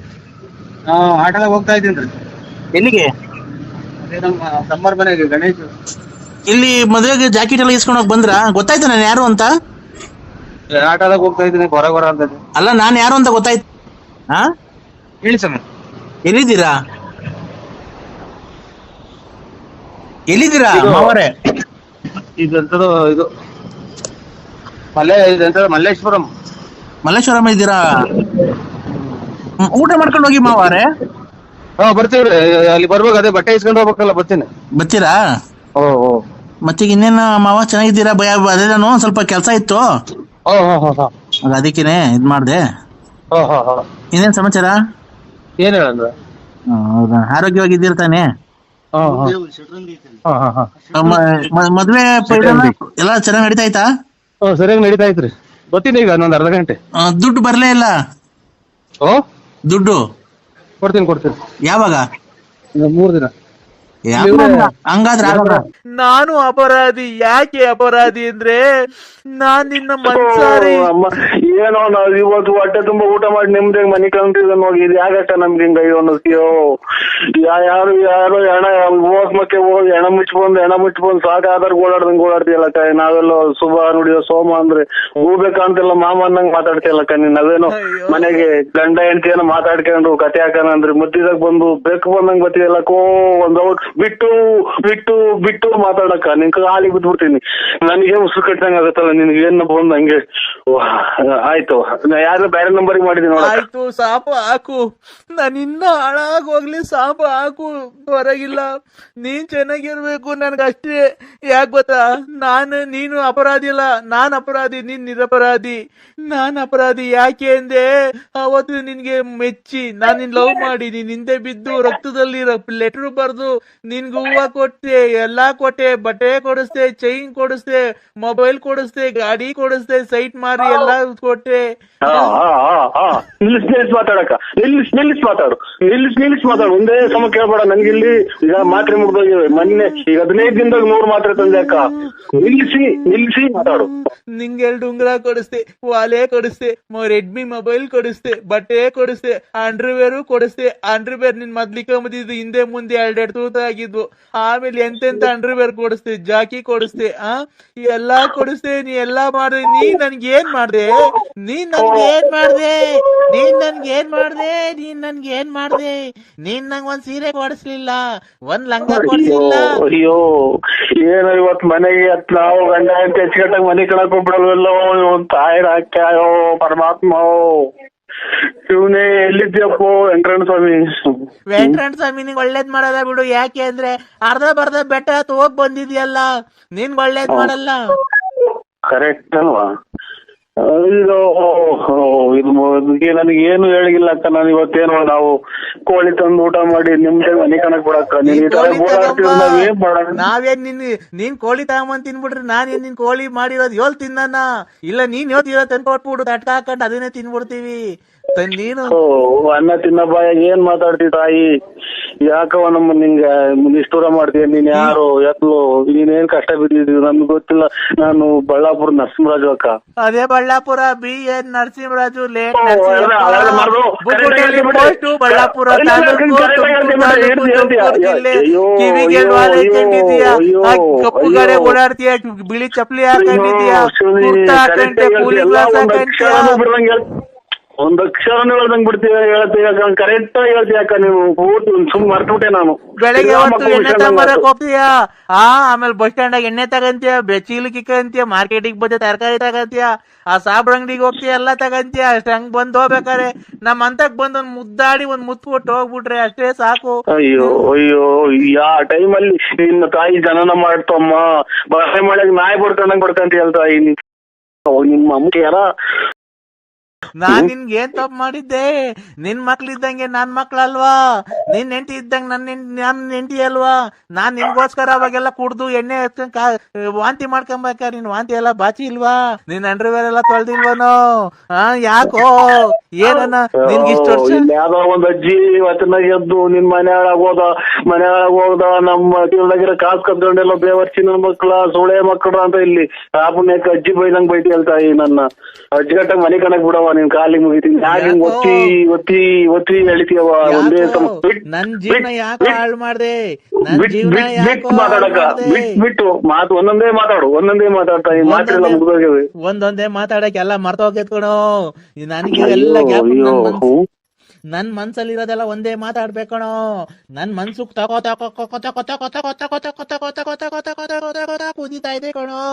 ಆಟೋದಾಗ ಹೋಗ್ತಾ ಇದ್ದೀನಿ. ಎಲ್ಲಿಗೆ? ನಮ್ಮ ತಮ್ಮರ ಮನೆಗೆ, ಗಣೇಶ್. ಇಲ್ಲಿ ಮದುವೆಗೆ ಜಾಕೆಟ್ ಎಲ್ಲ ಇಸ್ಕೊಂಡೋಗಿ ಬಂದ್ರ? ಗೊತ್ತಾಯ್ತು ನಾನು ಯಾರು ಅಂತ? ಆಟೋದಾಗ ಹೋಗ್ತಾ ಇದ್ದೀನಿ, ಹೊರ ಅಂತ. ಅಲ್ಲ, ನಾನ್ ಯಾರು ಅಂತ ಗೊತ್ತಾಯ್ತು. ಹೇಳಿ ಸ್ವಾಮಿ. ಎಲ್ಲಿದ್ದೀರಾ? ಮಾವರೇ? ಇದಂತದ್ದು ಇದು ಮಲ್ಲೇಶ್ವರಂ. ಮಲ್ಲೇಶ್ವರಂ ಇದ್ದೀರಾ? ಊಟ ಮಾಡ್ಕೊಂಡು ಹೋಗಿ ಮಾವಾರೆ. ಬರ್ತೀವ್ರಿ. ಅಲ್ಲಿ ಬರ್ಬೇಕು, ಅದೇ ಬಟ್ಟೆ ಇಸ್ಕೊಂಡು ಹೋಗ್ಬೇಕಲ್ಲ. ಬರ್ತೀರಾ? ಓ. ಮತ್ತೆ ಇನ್ನೇನು ಮಾವ, ಚೆನ್ನಾಗಿದ್ದೀರಾ? ಅದೇ ನಾನು ಸ್ವಲ್ಪ ಕೆಲಸ ಇತ್ತು, ಅದಕ್ಕೇನೆ ಇದ್ ಮಾಡ್ದೆ. ಇನ್ನೇನ್ ಸಮಾಚಾರ? ಏನ್ ಹೇಳಂದ್ರ? ಹೌದಾ, ಆರೋಗ್ಯವಾಗಿದ್ದೀರ ತಾನೆ? ಮದ್ವೆ ಎಲ್ಲ ಚೆನ್ನಾಗಿ ನಡೀತಾ ಆಯ್ತಾ? ಸರಿಯಾಗಿ ನಡೀತಾ ಐತ್ರಿ. ಬರ್ತೀನಿ ಈಗ ಇನ್ನೊಂದ್ ಅರ್ಧ ಗಂಟೆ. ದುಡ್ಡು ಬರ್ಲೇ ಇಲ್ಲ? ದುಡ್ಡು ಕೊಡ್ತೀನಿ. ಯಾವಾಗ? 3 ದಿನ. ಹಂಗಾದ್ರೆ ನಾನು ಅಪರಾಧಿ. ಯಾಕೆ ಅಪರಾಧಿ ಅಂದ್ರೆ, ನಾನ್ ನಿನ್ನ ಮನ್ಸಾರಿ. ಏನೋ ನಾವ್ ಇವತ್ತು ಹೊಟ್ಟೆ ತುಂಬಾ ಊಟ ಮಾಡಿ ನಿಮ್ದೇ ಮನೆ ಕಂತಿದ ನೋಡಿ. ಇದು ಯಾಕಷ್ಟ ನಮ್ಗೆ ಹಿಂಗ ಅನ್ನಿಸ್ತೀಯೋ? ಯಾರು ಹೆಣ ಹೋಗ್ಮಕ್ಕೆ ಹೋಗಿ ಹೆಣ ಮುಚ್ಕೊಂಡ್ ಸಾಕಾದ್ರೆ ಓಡಾಡ್ತೀಯಲ್ಲಕ್ಕ. ನಾವೆಲ್ಲ ಶುಭ ನುಡಿಯೋ ಸೋಮ ಅಂದ್ರೆ ಹೂಬೆ ಕಾಣ್ತಿಲ್ಲ, ಮಾಮ ಅನ್ನಂಗ್ ಮಾತಾಡ್ತಿಯಲ್ಲಕ್ಕ. ನೀನ್ ನಾವೇನು ಮನೆಗೆ ಗಂಡ ಹೆಂಡತಿಯನ್ನ ಮಾತಾಡ್ಕೊಂಡು ಕತೆ ಹಾಕನಂದ್ರೆ ಮುದ್ದಿದಾಗ ಬಂದು ಬೇಕು ಬಂದಂಗ್ ಬತ್ತಿಯಲ್ಲಕ್ಕೋ. ಒಂದ್ ಬಿಟ್ಟು ಮಾತಾಡಕ್ಕ. ನಿನ್ ಕಾಲಿಗೆ ಬಿದ್ಬಿಡ್ತೀನಿ. ನನಗೆ ಉಸಿರು ಕಟ್ಟಂಗ ಆಗತ್ತಲ್ಲ. ನಿನ್ಗೆ ಏನ್ ಬಂದ್ ಹಂಗೆ ಆಯ್ತು, ಯಾರು ಬೇರೆ ನಂಬರಿಗೆ ಮಾಡಿದೀನಿ ನೋಡ. ಆಯ್ತು, ಸಾಪು ಹಾಕು. ನಾನು ಇನ್ನ ಹಾಳಾಗೋಗ್ಲಿ, ಸಾಪು ಹಾಕು, ಹೊರಗಿಲ್ಲ. ನೀನ್ ಚೆನ್ನಾಗಿರ್ಬೇಕು ನನ್ಗಷ್ಟೇ. ಯಾಕೆ ಗೊತ್ತಾ, ನೀನು ಅಪರಾಧಿ ಅಲ್ಲ, ನಾನ್ ಅಪರಾಧಿ, ನೀನ್ ನಿರಪರಾಧಿ. ನಾನ್ ಅಪರಾಧಿ ಯಾಕೆ ಅಂದೆ, ಅವತ್ತು ನಿನ್ಗೆ ಮೆಚ್ಚಿ ನಾನು ನಿನ್ ಲವ್ ಮಾಡಿ ನೀನ್ ಹಿಂದೆ ಬಿದ್ದು ರಕ್ತದಲ್ಲಿ ಲೆಟರ್ ಬರ್ದು ನಿನ್ಗೆ ಹೂವ ಕೊಟ್ಟೆ, ಎಲ್ಲಾ ಕೊಟ್ಟೆ, ಬಟ್ಟೆ ಕೊಡಿಸ್ದೆ, ಚೈನ್ ಕೊಡಿಸ್ದೆ, ಮೊಬೈಲ್ ಕೊಡಿಸ್ದೆ, ಗಾಡಿ ಕೊಡಿಸ್ದೆ, ಸೈಟ್ ಮಾರಿ ಎಲ್ಲಾ ಕೊಟ್ಟೆ. ನಿಲ್ಲಿಸ್ ಮಾತಾಡಕ, ನಿಲ್ಲಿಸ್ ಮಾತಾಡು. ಒಂದೇ ಸಮ ಕೇಳ್ಬೇಡ ನನ್ಗಿಲ್ಲಿ. ಈಗ ಮಾತ್ರೆ ಮುಗ್ದೋಗಿವೆ ಮೊನ್ನೆ, ಈಗ 15 ದಿನದಾಗ 100 ಮಾತ್ರೆ ತಂದೆ ಅಕ್ಕ. ನಿಲ್ಲಿಸಿ ಮಾತಾಡು. ನಿಂಗೆ 2 ಉಂಗುರ ಕೊಡಿಸ್ದೆ, ವಾಲೆ ಕೊಡಿಸ್ದೆ, ರೆಡ್ಮಿ ಮೊಬೈಲ್ ಕೊಡಿಸ್ದೆ, ಬಟ್ಟೆ ಕೊಡಿಸ್ದೆ, ಅಂಡರ್ವೇರು ಕೊಡಿಸ್ದೆ. ಅಂಡರ್ವೇರ್ ನಿನ್ ಮೊದ್ಲಿಕೊಂಬದಿದ್ದು ಹಿಂದೆ ಮುಂದೆ 2 ತೂತ ಆಗಿದ್ವು. ಆಮೇಲೆ ಎಂತೆಂತ ಅಂಡರ್ವೇರ್ ಕೊಡಿಸ್ದೆ, ಜಾಕಿ ಕೊಡಿಸ್ದೆ, ಎಲ್ಲಾ ಕೊಡಿಸ್ದೆ. ನೀ ಎಲ್ಲಾ ಮಾಡ್ದೆ. ನೀನ್ ನನ್ಗೆ ಏನ್ ಮಾಡ್ದೆ? ನೀನ್ ನಂಗ್ ಒಂದ್ ಸೀರೆ ಕೊಡಿಸ್ಲಿಲ್ಲ, ಒಂದ್ ಲಂಗ ಕೊಡಿಸ್ಲಿಲ್ಲ. ಅಯ್ಯೋ ಏನೋ ಇವತ್ ಮನೆಗೆ ನಾವು ಗಂಡ ಅಂತ ಹೆಚ್ಚುಕಟ್ಟಾಗ ಮನೆ ಕಳಕ್ ಹೋಗ್ಬಿಡಲ್ವಲ್ಲೋ. ತಾಯಿರ ಹಾಕ್ಯಾಯೋ ಪರಮಾತ್ಮ. ಶಿವನೇ ಎಲ್ಲಿದ್ಯಪ್ಪೋ ವೆಂಕಟರಮಣ ಸ್ವಾಮಿ. ನಿಂಗ್ ಒಳ್ಳೇದ್ ಮಾಡಲ್ಲ ಬಿಡು. ಯಾಕೆ ಅಂದ್ರೆ ಅರ್ಧ ಬರ್ಧ ಬೆಟ್ಟ ಹೋಗ್ ಬಂದಿದ್ಯಲ್ಲ, ನಿನ್ ಒಳ್ಳೇದ್ ಮಾಡಲ್ಲ. ಕರೆಕ್ಟ್ ಅಲ್ವಾ? ಇದು ನನಗೆ ಏನು ಹೇಳಿಲ್ಲ ಅಕ್ಕ. ನಾನು ಇವತ್ತೇನು ನಾವು ಕೋಳಿ ತಂದು ಊಟ ಮಾಡಿ ನಿಮ್ದೆ ಮನೆ ಕಣಕ್ ಬಿಡಕ್ಕ. ನಾವೇನ್ ನೀನ್ ಕೋಳಿ ತಗೊಂಬಂದ್ ತಿನ್ಬಿಟ್ರಿ, ನಾನೇನ್ ನಿನ್ ಕೋಳಿ ಮಾಡಿರೋದು ಯೋಲ್ ತಿನ್ನ ಇಲ್ಲ, ನೀನ್ ಯೋತಿರೋ ತಂದ್ಕೊಟ್ಬಿಡು ತಟ್ಕ ಹಾಕೊಂಡ್ ಅದನ್ನೇ ತಿನ್ಬಿಡ್ತೀವಿ. ನೀನು ಅನ್ನ ತಿನ್ನ ಬಾಯಾಗ ಏನ್ ಮಾತಾಡ್ತಿ ತಾಯಿ? ಯಾಕವ ನಮ್ಮ ನಿಂಗ ನಿಷ್ಠೂರ ಮಾಡ್ತೀಯ? ನೀನ್ ಯಾರು ಎತ್ಲು? ನೀನೇನ್ ಕಷ್ಟ ಬಿದ್ದಿದ್ದೀವಿ ನಮ್ಗೆ ಗೊತ್ತಿಲ್ಲ. ನಾನು ಬಳ್ಳಾಪುರ ನರಸಿಂಹರಾಜು ಅಕ್ಕ. ಅದೇ ಬಳ್ಳಾಪುರ BN ನರಸಿಂಹರಾಜು ಬಳ್ಳಾಪುರ ಕಪ್ಪು ಗಾಡೆ ಓಡಾಡ್ತೀಯ, ಬಿಳಿ ಚಪ್ಪಲಿ ಹಾಕೊಂಡಿದ್ಯಾ, ಕೂಲಿ ಗ್ಲಾಸ್ ಹಾಕೊಂಡಿದ್ಯಾ. ಒಂದ್ ಅಕ್ಷರನೂ ಹೇಳ್ದಂಗ್ ಬಿಡ್ತೀಯ, ಹೇಳ್ತೀಯ ಕರೆಕ್ಟ್ ಆಗಿ ಹೇಳ್ತೀಯ ಅಕ್ಕ. ನೀವು ಸುಮ್ ಮರ್ತ್ಬಿಟ್ಟೆ ನಾನು. ಬೆಳಗ್ಗೆ ಹೊತ್ತು ಎಣ್ಣೆ ತಗೊಂಬರಕ್ ಹೋಗ್ತೀಯ, ಆಮೇಲೆ ಬಸ್ ಸ್ಟ್ಯಾಂಡ್ ಆಗ ಎಣ್ಣೆ ತಗಂತೀಯ, ಚೀಲಕ್ ಇಕ್ಕಂತೀಯ, ಮಾರ್ಕೆಟಿಗೆ ಬಂದ ತರಕಾರಿ ತಗಂತೀಯ, ಆ ಸಾಬ್ರ ಅಂಗಡಿಗೆ ಹೋಗ್ತೀಯ, ಎಲ್ಲ ತಗಂತೀಯ. ಅಷ್ಟೇ ಹಂಗ್ ಬಂದ್ ಹೋಗ್ಬೇಕಾರೆ ನಮ್ ಅಂತಕ್ ಬಂದ್ ಒಂದ್ ಮುದ್ದಾಡಿ ಒಂದ್ ಮುತ್ಬಿಟ್ಟು ಹೋಗ್ಬಿಟ್ರೆ ಅಷ್ಟೇ ಸಾಕು. ಅಯ್ಯೋ ಯಾ ಟೈಮಲ್ಲಿ ನಿನ್ನ ತಾಯಿ ಜನನ ಮಾಡ್ತಮ್ಮ, ಬಳೆ ಮಳೆಗ್ ನಾಯಿ ಬಡ್ಕೊಂಡಂಗ್ ಹೇಳ್ತಾಯಿ ನಿಮ್ಮ ಅಮ್ಮ ಯಾರ? ನಾನ್ ನಿನ್ಗೆ ಏನ್ ತಪ್ಪು ಮಾಡಿದ್ದೆ? ನಿನ್ ಮಕ್ಳಿದ್ದಂಗೆ ನನ್ ಮಕ್ಳಲ್ವಾ? ನಿನ್ ಹೆಂಡತಿ ಇದ್ದಂಗ ನನ್ ಹೆಂಡತಿ ಅಲ್ವಾ? ನಾನ್ ನಿನ್ಗೋಸ್ಕರ ಅವಾಗೆಲ್ಲ ಕುಡ್ದು ಎಣ್ಣೆ ವಾಂತಿ ಮಾಡ್ಕೊಂಬೇಕ. ನಿನ್ ವಾಂತಿ ಎಲ್ಲ ಬಾಚಿ ಇಲ್ವಾ? ನಿನ್ ಅಂಡರ್ವೇರ್ ಎಲ್ಲ ತೊಳ್ದಿಲ್ವನೋ? ಯಾಕೋ ಏನನ್ನ ನಿನ್ಗೆ ಇಷ್ಟ ವರ್ಷ? ಯಾವ್ದೋ ಒಂದ್ ಅಜ್ಜಿ ಇವತ್ತಿನಾಗ ಎದ್ದು ನಿನ್ ಮನೆ ಒಳಗೋದ ನಮ್ಮ ಕಿವಿದಾಗಿರೋ ಕಾಸ್ ಕದ್ಕೊಂಡೆಲ್ಲ ಬೇವರ್ಚಿನ ಮಕ್ಳ ಸುಳೆ ಮಕ್ಳ ಅಂತ ಇಲ್ಲಿ ಆಪುಣ್ಯಕ್ಕೆ ಅಜ್ಜಿ ಬೈದಂಗ್ ಬೈತಿ ಹೇಳ್ತಾಯಿ. ನನ್ನ ಅಜ್ಜಿಗಟ್ಟಾಗ ಮನೆ ಕಣಕ್ ಬಿಡವ, ನಿನ್ ಕಾಲಿಗೆ ಮುಗಿತೀನಿ. ಯಾಕೆ ಒತ್ತಿ ಎಳಿತೀಯವ? ಒಂದೇ ನನ್ ಜೀವನ ಯಾಕೆ ಹಾಳು ಮಾಡ್ದೆ? ಬಿಟ್ಟು ಮಾತು ಒಂದೊಂದೇ ಮಾತಾಡ್ತಾ ಈ ಮಾತೆಲ್ಲ ಮುಗ್ದೋಗ್ಯವೆ. ಒಂದೊಂದೇ ಮಾತಾಡಕ್ ಎಲ್ಲ ಮರ್ತೋಗ್ಯತ್ಕೊಣೋ. ನನಗೆ ಎಲ್ಲ ನನ್ ಮನ್ಸಲ್ಲಿರೋದೆಲ್ಲ ಒಂದೇ ಮಾತಾಡ್ಬೇಕಣೋ. ನನ್ ಮನ್ಸು ಕುದಿತಾ ಇದೆ ಕಣೋ.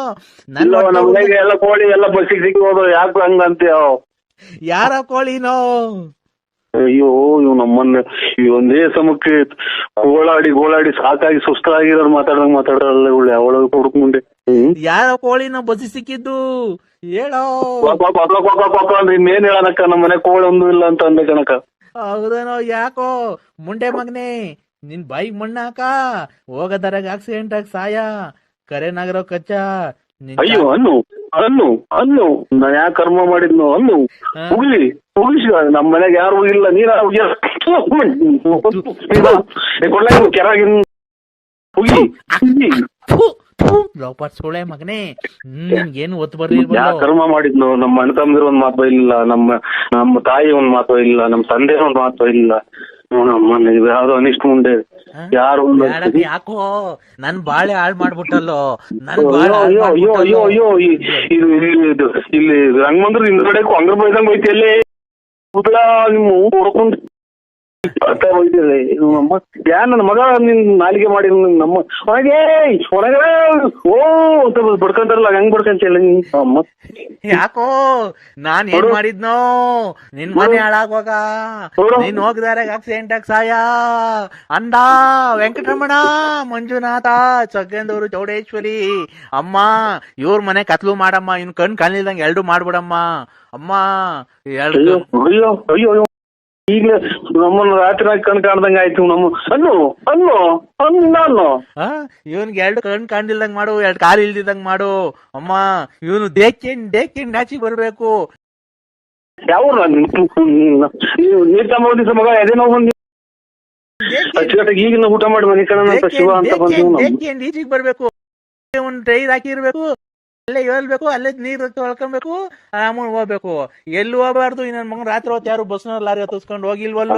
ಎಲ್ಲ ಕೋಳಿ ಎಲ್ಲ ಬಸ್ಸಿಗೆ ಸಿಕ್ಕೋದು ಯಾಕೆ ಹಂಗಂತೀಯ? ಯಾರ ಕೋಳಿನೋ? ಅಯ್ಯೋ ಇವ್ ನಮ್ಮನ್ನ ಈ ಒಂದೇ ಸಮಕ್ಕೆ ಗೋಳಾಡಿ ಸಾಕಾಗಿ ಸುಸ್ತಾಗಿರೋರು ಮಾತಾಡಲ್ಲ ಇವಳು ಅವಳ ಹುಡುಕ್ ಮುಂದೆ. ಯಾರ ಕೋಳಿನ ಬಸ್ಸಿ ಸಿಕ್ಕಿದ್ದು ಹೇಳೋ. ಅಂದ್ರೆ ಇನ್ನೇನ್ ಹೇಳನಕ್ಕ, ನಮ್ಮ ಮನೆ ಕೋಳಿ ಒಂದು ಇಲ್ಲ ಅಂತ ಅಂದೆ ಕಣಕ. ಹೌದೇನೋ? ಯಾಕೋ ಮುಂಡೆ ಮಗನೆ, ನಿನ್ ಬೈಕ್ ಮಣ್ಣಾಕ ಹೋಗದರಾಗ ಆಕ್ಸಿಡೆಂಟ್ ಆಗಿ ಸಾಯ ಕರೆನಾಗರೋ ಕಚ್ಚ. ಅಯ್ಯೋ ಅನ್ನು ನಾ ಯಾಕೆ ಕರ್ಮ ಮಾಡಿದ್ನು? ಮುಗಿಸಿ ನಮ್ಮ ಮನೆಗೆ ಯಾರು ಹೋಗಿಲ್ಲ. ನೀರ ಲೋಪಟ್ ಸುಳೆ ಮಗನೇ, ನಿನ್ಗೇನು ಒತ್ತು ಬರ್ಲಿಲ್ಲ. ಯಾ ಕರ್ಮ ಮಾಡಿದ್ನು? ನಮ್ಮ ಅಣ್ಣ ತಮ್ಮದಿರ ಒಂದ್ ಮಾತು ಇಲ್ಲ, ನಮ್ಮ ತಾಯಿ ಒಂದ್ ಮಾತು ಇಲ್ಲ, ನಮ್ಮ ತಂದೆ ಒಂದ್ ಮಾತು ಇಲ್ಲ. ಯಾವ್ದೋ ಅನಿಷ್ಟ ಮುಂದೆ ಯಾರು ಯಾಕೋ ನನ್ ಬಾಳೆ ಹಾಳ್ ಮಾಡ್ಬಿಟ್ಟಲ್ಲೋ. ಅಯ್ಯೋ ಇಲ್ಲಿ ರಂಗಮಂದ್ರ ಹಿಂದ್ಗಡೆ ಅಂಗ್ರ ಬೈದಂಗ್ ಬೈತಿಯಲ್ಲಿ ನಿಮ್ಮ ನಮ್ಮ ಯಾನ್ ನನ್ನ ಮಗ ನಿನ್ ನಾಲಿಗೆ ಮಾಡಿ ನಮ್ಮ ಹೊರಗೆ ಹೊರಗಡೆ ಓ ಅಂತ ಬಡ್ಕೊಂತಾರಲ್ಲ ಹಂಗ್ ಬಡ್ಕೊಂತಿಲ್ಲ ಅಮ್ಮ. ಯಾಕೋ ನಾನ್ ಏನ್ ಮಾಡಿದ್ನೋ ನಿನ್ ಮನೆ ಹಾಳಾಗೋಗ ನೀನ್ ಹೋಗಿದಾರೆ ಆಕ್ಸಿಡೆಂಟ್ ಆಗಿ ಸಾಯ ಅಂದ ವೆಂಕಟರಮಣ ಮಂಜುನಾಥ ಸಗ್ಗೇಂದೂರು ಚೌಡೇಶ್ವರಿ ಅಮ್ಮ ಇವ್ರ ಮನೆ ಕತ್ಲು ಮಾಡಮ್ಮ ಇನ್ ಕಣ್ ಕಾಣಿಲ್ದಂಗೆ ಎರಡು ಮಾಡ್ಬಿಡಮ್ಮ ಅಮ್ಮ ಎರಡು. ಅಯ್ಯೋ ಅಯ್ಯೋ ಅಯ್ಯೋ ಈಗ ನಮ್ಮನ್ನ ರಾತ್ರಿ ಕಣ್ ಕಾಣ್ದಂಗ ಆಯ್ತು ನಮ್ಮ ಅನ್ನು ಅನ್ನು ಅನ್ನು ನಾನು ಇವನ್ಗೆ ಎರಡು ಕಣ್ ಕಾಣ್ದಿಲ್ದಂಗ್ ಮಾಡು ಎರಡು ಕಾಲು ಇಲ್ದಿದಂಗ್ ಮಾಡು ಅಮ್ಮ ಇವನು ದೇಖಿಂಡ್ ನಾಚಿ ಬರ್ಬೇಕು. ಯಾವ ನೀರ್ ತಗೊಂಡಿದ್ದ ಮಗ ಎದೆ ನೋವು ಬಂದಿ ಅಚ್ಚುಕಟ್ಟಾಗಿ ಈಗಿನ ಊಟ ಮಾಡಿ ಮನೆ ಕಣ ಅಂತ ಶಿವ ಅಂತ ಬಂದು ಈಚಿಗೆ ಬರ್ಬೇಕು ಒಂದ್ ಟ್ರೈರ್ ಹಾಕಿರ್ಬೇಕು ಅಲ್ಲೇ ಹೇಳ್ಬೇಕು ಅಲ್ಲೇ ನೀರ್ ತೊಳ್ಕೊಬೇಕು ಆಮೇಲೆ ಹೋಗ್ಬೇಕು ಎಲ್ಲಿ ಹೋಗ್ಬಾರ್ದು ಇನ್ನೊಂದ್ ಮಗನ್ ರಾತ್ರಿ ಹೊತ್ತು ಯಾರು ಬಸ್ನ ಲಾರಿ ಹತ್ತಿಸ್ಕೊಂಡು ಹೋಗಿಲ್ವಲ್ಲ.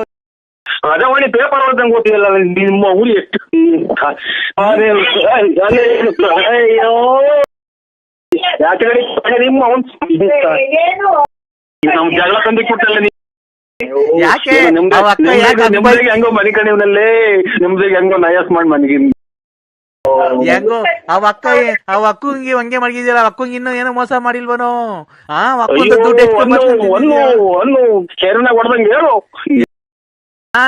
ಅದೇ ಒಳ್ಳೆ ಪೇಪರ್ ಓದಂಗೆ ಗೊತ್ತಿಲ್ಲ ನಿಮ್ಮ ಊರಿ ಎಷ್ಟು ಅಯ್ಯೋ ಯಾಕೆ ನಿಮ್ಮ ನಮ್ ಜಗಳ ತಂದಿ ಕೊಟ್ಟಲ್ಲ ಯಾಕೆ ನಿಮ್ದಿಗೆ ಹೆಂಗೋ ಮನೆ ಕಣಿವನಲ್ಲೇ ನಿಮ್ದಿಗೆ ಹೆಂಗೋ ನಯಾಸ್ ಮಾಡಿ ಮನೆಗೆ ಹೆಂಗೋ ಅವ್ ಅಕ್ಕಂಗೆ ಹಂಗೆ ಮಡಗಿದ್ದೀರ ಅಕ್ಕಂಗೆ ಇನ್ನೂ ಏನೋ ಮೋಸ ಮಾಡಿಲ್ವನೋ ಕೆರೆನಾಗ ಹೊಡ್ದಂಗೆ ಹೇಳು.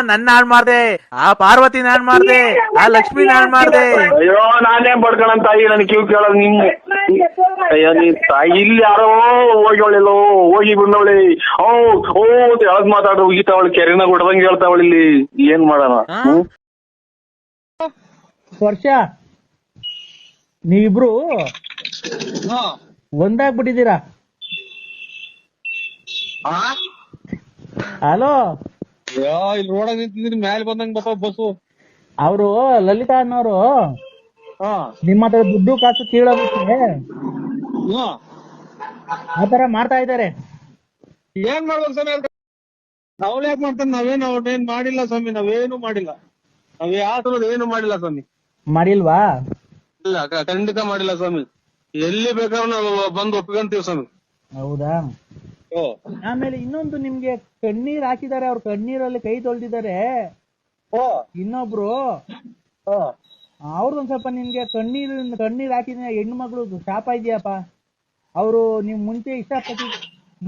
ನನ್ನ ಹಾಳು ಮಾಡ್ದೆ ಆ ಪಾರ್ವತಿನ ಹಾಳು ಮಾಡ್ದೆ ಆ ಲಕ್ಷ್ಮಿನ ಹಾಳು ಮಾಡ್ದೆ. ಅಯ್ಯೋ ನಾನೇ ಬಡ್ಕಣ ತಾಯಿ ನನ್ ಕಿವ್ ಕೇಳೋದು ನಿಮ್ಮ ಅಯ್ಯೋ ನೀ ತಾಯಿ ಇಲ್ಲಿ ಯಾರೋ ಹೋಗಿವಳಿಲ್ಲೋ ಹೋಗಿ ಬಂದವಳಿ ಓ ಅಂತ ಯಾವ್ದು ಮಾತಾಡ್ರು ಹೋಗಿತಾವಳಿ ಕೆರೆನಾಗ ಹೊಡ್ದಂಗೆ ಹೇಳ್ತಾವಳಿ ಇಲ್ಲಿ ಏನ್ ಮಾಡೋಣ. ವರ್ಷ ನೀವಿಬ್ರು ಒಂದಾಗ್ಬಿಟ್ಟಿದ್ದೀರಾ. ಹಲೋ ಇಲ್ಲಿ ರೋಡಾಗ ನಿಂತಿದ್ದೀನಿ ಮ್ಯಾಲೆ ಬಂದಂಗ ಬಪ್ಪ ಬಸ್ಸು. ಅವರು ಲಲಿತಾ ಅನ್ನೋರು ನಿಮ್ಮ ಹತ್ರ ದುಡ್ಡು ಕಾಸು ಕೀಳೋದಕ್ಕೆ ಆತರ ಮಾಡ್ತಾ ಇದ್ದಾರೆ. ಏನ್ ಮಾಡ್ಬೇಕು ಸ್ವಾಮಿ ಅವ್ಳು ಯಾಕೆ ಮಾಡ್ತಾನೆ? ನಾವೇನ್ ಮಾಡಿಲ್ಲ ಸ್ವಾಮಿ, ನಾವೇನು ಮಾಡಿಲ್ಲ. ನಾವ್ ಯಾವ ಏನು ಮಾಡಿಲ್ಲ ಸ್ವಾಮಿ. ಮಾಡಿಲ್ವಾ? ಇಲ್ಲ ಖಂಡಿತ ಮಾಡಿಲ್ಲ ಸ್ವಾಮಿ. ಎಲ್ಲಿ ಬೇಕಾದ್ರೂ ನಾವು ಬಂದು ಒಪ್ಕೊಂತೀವಿ ಸ್ವಾಮಿ. ಹೌದಾ? ಆಮೇಲೆ ಇನ್ನೊಂದು ನಿಮ್ಗೆ ಕಣ್ಣೀರ್ ಹಾಕಿದ್ದಾರೆ, ಅವ್ರ ಕಣ್ಣೀರಲ್ಲಿ ಕೈ ತೊಳ್ದಿದ್ದಾರೆ. ಇನ್ನೊಬ್ರು ಅವ್ರದೊಂದ್ ಸ್ವಲ್ಪ ನಿಮ್ಗೆ ಕಣ್ಣೀರ್ ಹಾಕಿದ ಹೆಣ್ಣು ಮಗಳು ಶಾಪ ಇದೆಯಪ್ಪ. ಅವರು ನೀವ್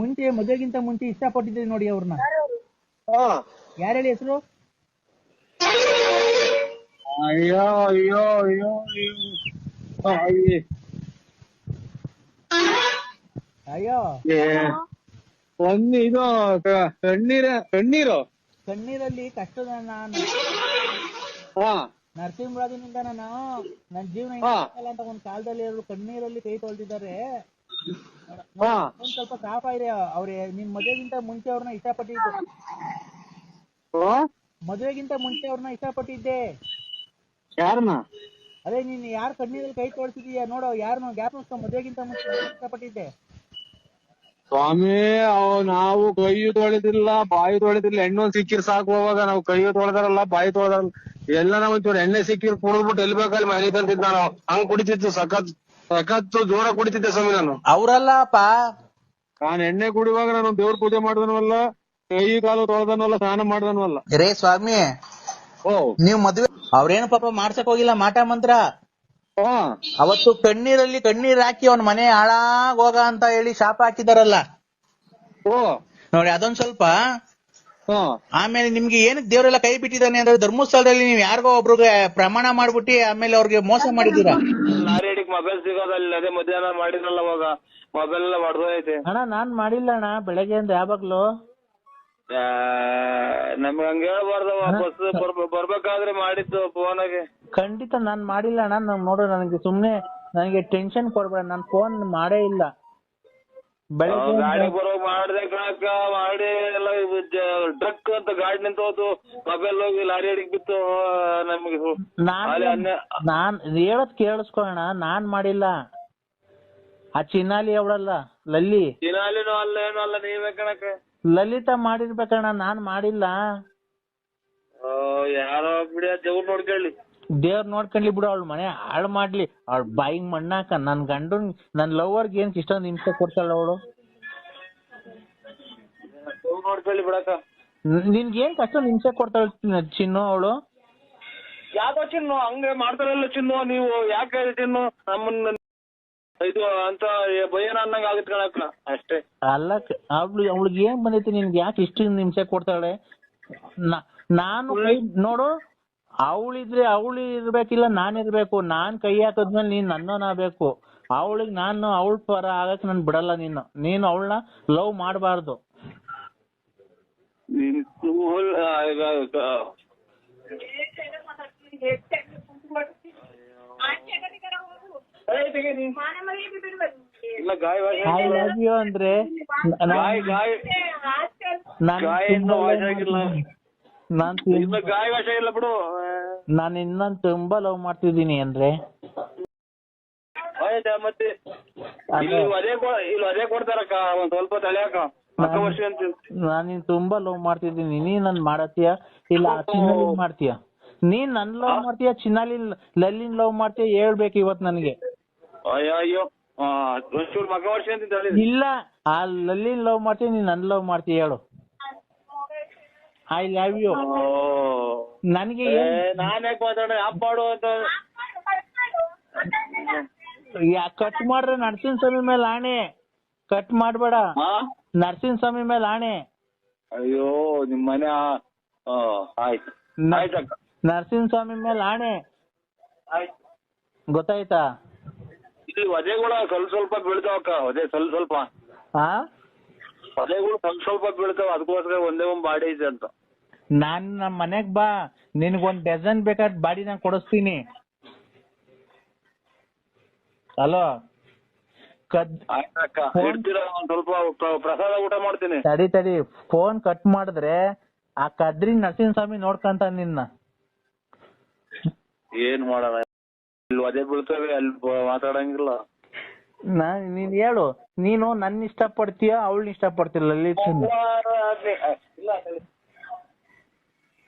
ಮುಂಚೆ ಮದುವೆಗಿಂತ ಮುಂಚೆ ಇಷ್ಟಪಟ್ಟಿದ್ರಿ ನೋಡಿ ಅವ್ರನ್ನ. ಯಾರು ಹೇಳಿ ಹೆಸರು? ಅಯ್ಯೋ ಅಯ್ಯೋ ಅಯ್ಯೋ ಅಯ್ಯೋ ಒಂದು ಇದು ಕಣ್ಣೀರಲ್ಲಿ ಕಷ್ಟದ ನರಸಿಂಹರಾಜನಿಂದ ನಾನು ನನ್ನ ಜೀವನ ಅಂತ ಒಂದ್ ಕಾಲದಲ್ಲಿ ಕಣ್ಣೀರಲ್ಲಿ ಕೈ ತೊಳ್ದಿದ್ದಾರೆ. ಒಂದ್ ಸ್ವಲ್ಪ ಸಾಪ ಇದೆ. ಅವ್ರೆ ನಿಮ್ ಮದುವೆಗಿಂತ ಮುಂಚೆ ಅವ್ರನ್ನ ಇಷ್ಟಪಟ್ಟಿದ್ದೆ. ಯಾರನ್ನ? ಅದೇ ನೀನ್ ಯಾರು ಕಣ್ಣೀರಲ್ಲಿ ಕೈ ತೊಳ್ಸಿದೀಯ ನೋಡೋ, ಯಾರನ್ನ ಗ್ಯಾಪ್ ಮದುವೆಗಿಂತ ಮುಂಚೆ ಇಷ್ಟಪಟ್ಟಿದ್ದೆ. ಸ್ವಾಮಿ ನಾವು ಕೈ ತೊಳೆದಿಲ್ಲ, ಬಾಯಿ ತೊಳೆದಿಲ್ಲ. ಎಣ್ಣೆ ಸಿಕ್ಕಿರ್ ಸಾಕು. ಹೋವಾಗ ನಾವು ಕೈ ತೊಳೆದಾರಲ್ಲ, ಬಾಯಿ ತೊಳೆದಾರಲ್ಲ, ಎಲ್ಲ ನಾವ್ ಒಂಚೂರು ಎಣ್ಣೆ ಸಿಕ್ಕಿರ್ ಕುಡಿದ್ಬಿಟ್ಟು ಎಲ್ಲಿ ಬೇಕಲ್ಲಿ ಮನೆ ತಂತಿದ್ದ ನಾನು. ಹಂಗ್ ಕುಡಿತಿತ್ತು, ಸಖತ್ತು ಜೋರ ಕುಡಿತಿದ್ದೆ ಸ್ವಾಮಿ ನಾನು. ಅವ್ರಲ್ಲಪ್ಪ, ನಾನ್ ಎಣ್ಣೆ ಕುಡಿಯುವಾಗ ನಾನು ದೇವ್ರ ಪೂಜೆ ಮಾಡ್ದನವಲ್ಲ, ಕೈ ಕಾಲು ತೊಳೆದನವಲ್ಲ, ಸ್ನಾನ ಮಾಡ್ದನವಲ್ಲ. ರೇ ಸ್ವಾಮಿ, ನೀವ್ ಮದ್ವೆ ಅವ್ರೇನು ಪಾಪ ಮಾಡ್ಸಕ್ ಹೋಗಿಲ್ಲ ಮಾಟ ಮಂತ್ರ. ಅವತ್ತು ಕಣ್ಣೀರಲ್ಲಿ ಕಣ್ಣೀರ್ ಹಾಕಿ ಅವ್ನ ಮನೆ ಹಾಳಾಗ್ ಹೋಗ ಅಂತ ಹೇಳಿ ಶಾಪ ಹಾಕಿದಾರಲ್ಲ ನೋಡಿ, ಅದೊಂದ್ ಸ್ವಲ್ಪ. ಆಮೇಲೆ ನಿಮ್ಗೆ ಏನಕ್ಕೆ ದೇವರೆಲ್ಲ ಕೈ ಬಿಟ್ಟಿದ್ದಾನೆ ಅಂದ್ರೆ ಧರ್ಮಸ್ಥಳದಲ್ಲಿ ನೀವ್ ಯಾರಿಗೋ ಒಬ್ರಿಗೆ ಪ್ರಮಾಣ ಮಾಡ್ಬಿಟ್ಟು ಆಮೇಲೆ ಅವ್ರಿಗೆ ಮೋಸ ಮಾಡಿದೀರಾ. ಲಾರಿ ಮೊಬೈಲ್ ಸಿಗೋದಲ್ಲ, ಅದೇ ಮಧ್ಯಾಹ್ನ ಮಾಡಿದ್ರಲ್ಲ ಅವಾಗ ಮೊಬೈಲ್ ಎಲ್ಲ ಹೊಡೆದೈತೆ. ಅಣ್ಣ ನಾನ್ ಮಾಡಿಲ್ಲ ಅಣ್ಣ, ಬೆಳಗ್ಗೆಯಿಂದ ಯಾವಾಗ್ಲೂ ನಮ್ಗೆ ಹಂಗ ಹೇಳ್ಬಾರ್ದ. ಬಸ್ ಬರ್ಬೇಕಾದ್ರೆ ಮಾಡಿದ್ದು ಫೋನಾಗೆ. ಖಂಡಿತ ನಾನ್ ಮಾಡಿಲ್ಲ ಅಣ್ಣ. ನೋಡು ನನಗೆ ಸುಮ್ನೆ ನನಗೆ ಟೆನ್ಷನ್ ಕೊಡ್ಬೇಡ, ನಾನ್ ಫೋನ್ ಮಾಡೇ ಇಲ್ಲ. ಗಾಡಿ ಬರೋ ಮಾಡ್ದೆ ಕಣಕ್ಕ, ಮಾಡಿ ಎಲ್ಲ ಟ್ರಕ್ ಅಂತ ಗಾಡಿ ನಿಂತ ಹೋತು, ಮೊಬೈಲ್ ಹೋಗಿ ಲಾರಿ ಅಡಿಗೆ ಬಿತ್ತು. ನಮ್ಗೆ ನಾನ್ ಹೇಳದ್ ಕೇಳಿಸ್ಕೊಳ್ಳೋಣ, ನಾನ್ ಮಾಡಿಲ್ಲ. ಆ ಚಿನ್ನಾಲಿ ಅವಳಲ್ಲ ಲಲ್ಲಿ, ಚಿನ್ನಾಲಿನೂ ಅಲ್ಲ ಏನು ಅಲ್ಲ, ನೀವೇ ಕಣಕ್ಕ. ಲಲಿತಾ ಮಾಡಿರ್ಬೇಕಣ್ಣ, ನಾನ್ ಮಾಡಿಲ್ಲ. ಯಾರೋ ಬಿಡಿ, ದೇವ್ರು ನೋಡ್ಕೊಳ್ಳಿ. ದೇವ್ರ ನೋಡ್ಕೊಂಡ್ಲಿ ಬಿಡು, ಅವಳ ಮನೆ ಹಾಳು ಮಾಡ್ಲಿ, ಅವಳ ಬಾಯಿಗೆ ಮಣ್ಣಾಕ. ನನ್ ಗಂಡನ್ ನನ್ ಲವರ್ಗೆ ಏನ್ ಇಷ್ಟೊಂದು ಹಿಂಸೆ ಕೊಡ್ತಾಳ ಅವಳು. ನೋಡ್ಕೊಳ್ಳಿ ಬಿಡಕ್ಕ. ನಿನ್ಗೆ ಏನ್ ಕಷ್ಟ ಹಿಂಸೆ ಕೊಡ್ತಾಳೆ ಚಿನ್ನು ಅವಳು? ಯಾಕೋ ಚಿನ್ನು ಹಂಗೆ ಮಾಡ್ತಾರಲ್ಲ ಚಿನ್ನು, ನೀವು ಯಾಕೆ ಚಿನ್ನು ನಮ್ಮನ್ನ ಇದು ಅಂತ ಭಯನ ಅನ್ನಂಗ ಆಗುತ್ತೆ ಕಣಕ್ಕ ಅಷ್ಟೇ. ಅಲ್ಲ ಅವಳಿಗೆ ಏನ್ ಬಂದೈತಿ ನಿನ್ಗೆ ಯಾಕೆ ಇಷ್ಟು ಹಿಂಸೆ ಕೊಡ್ತಾಳೆ? ನಾನು ನೋಡು, ಅವಳಿದ್ರೆ ಅವಳು ಇರ್ಬೇಕಿಲ್ಲ ನಾನ್ ಇರ್ಬೇಕು. ನಾನ್ ಕೈ ಹಾಕದ್ಮೇಲೆ ನೀನ್ ನನ್ನೋನಾಗಬೇಕು. ಅವಳಿಗೆ ನಾನು ಅವಳ ಪರ ಆಗಕ್ ನನ್ ಬಿಡಲ್ಲ. ನೀನು ಅವಳನ್ನ ಲವ್ ಮಾಡಬಾರ್ದು. ಐ ಲವ್ ಯು ಅಂದ್ರೆ ನಾನು ಇನ್ನೊಂದು ತುಂಬಾ ಲವ್ ಮಾಡ್ತಿದ್ದೀನಿ ಅಂದ್ರೆ ಮತ್ತೆ ಅದೇ ಕೊಡ್ತಾರಕ್ಕ ಒಂದ್ ಸ್ವಲ್ಪ ತಲೆಯಕ್ಕ ನಾನು ತುಂಬಾ ಲವ್ ಮಾಡ್ತಿದ್ದೀನಿ. ನೀನ್ ನನ್ ಮಾಡತ್ತೀಯ ಇಲ್ಲ ಚಿನ್ನಲಿನ್ ಮಾಡ್ತೀಯ? ನೀನ್ ನನ್ ಲವ್ ಮಾಡ್ತೀಯ ಚಿನ್ನಲಿನ್ ಲಲ್ಲಿನ್ ಲವ್ ಮಾಡ್ತೀಯ ಹೇಳ್ಬೇಕು ಇವತ್ ನನ್ಗೆ. ಅಯ್ಯೋ ಇಲ್ಲ ಆ ಲಲ್ಲಿನ್ ಲವ್ ಮಾಡ್ತೀಯ ನೀನ್ ನನ್ ಲವ್ ಮಾಡ್ತೀಯ ಹೇಳು. I love you. ನನಗೆ ನಾನ್ ಯಾಕೆ ಮಾತಾಡ ಆಪ್ ಮಾಡು ಅಂತ ಕಟ್ ಮಾಡ್ರೆ ನರಸಿಂಹ ಸ್ವಾಮಿ ಮೇಲೆ ಆಣೆ. ಕಟ್ ಮಾಡ್ಬೇಡ. ನರಸಿಂಹ ಸ್ವಾಮಿ ಮೇಲೆ ಆಣೆ. ಅಯ್ಯೋ ನಿಮ್ ಮನೆ ಆಯ್ತು ನರಸಿಂಹ ಸ್ವಾಮಿ ಮೇಲೆ ಆಣೆ. ಗೊತ್ತಾಯ್ತಾ? ಇಲ್ಲಿ ವಧೆಗಳು ಸ್ವಲ್ಪ ಬೀಳ್ತಾವಕ್ಕ. ವಧೆ ಸ್ವಲ್ಪ ವಧೆಗಳು ಸ್ವಲ್ಪ ಬೀಳ್ತಾವ. ಅದಕ್ಕೋಸ್ಕರ ಒಂದೇ ಒಂದ್ ಬಾಡಿ ಇದೆ ಅಂತ. ನಾನ್ ನಮ್ ಮನೆಗ್ ಬಾ, ನಿನ್ಗೊಂದ್ ಡಜನ್ ಬೇಕಾದ ಬಾಡಿ ನಾನ್ ಕೊಡಿಸ್ತೀನಿ. ಹಲೋ ಸ್ವಲ್ಪ ಪ್ರಸಾದ ಊಟ ಮಾಡ್ತೀನಿ. ತಡಿ ಫೋನ್ ಕಟ್ ಮಾಡಿದ್ರೆ ಆ ಕದ್ರಿ ನರಸಿಂಹ ಸ್ವಾಮಿ ನೋಡ್ಕಂತ ನಿನ್ನ. ಏನ್ ಮಾಡೋಣ, ಇಲ್ಲಿ ಒದೆ ಬೀಳ್ತವೆ, ಅಲ್ಲಿ ಮಾತಾಡಂಗಿಲ್ಲ. ನೀನ್ ಹೇಳು, ನೀನು ನನ್ನ ಇಷ್ಟ ಪಡ್ತೀಯ ಅವಳನ್ನ ಇಷ್ಟ ಪಡ್ತಿಲ್ಲ?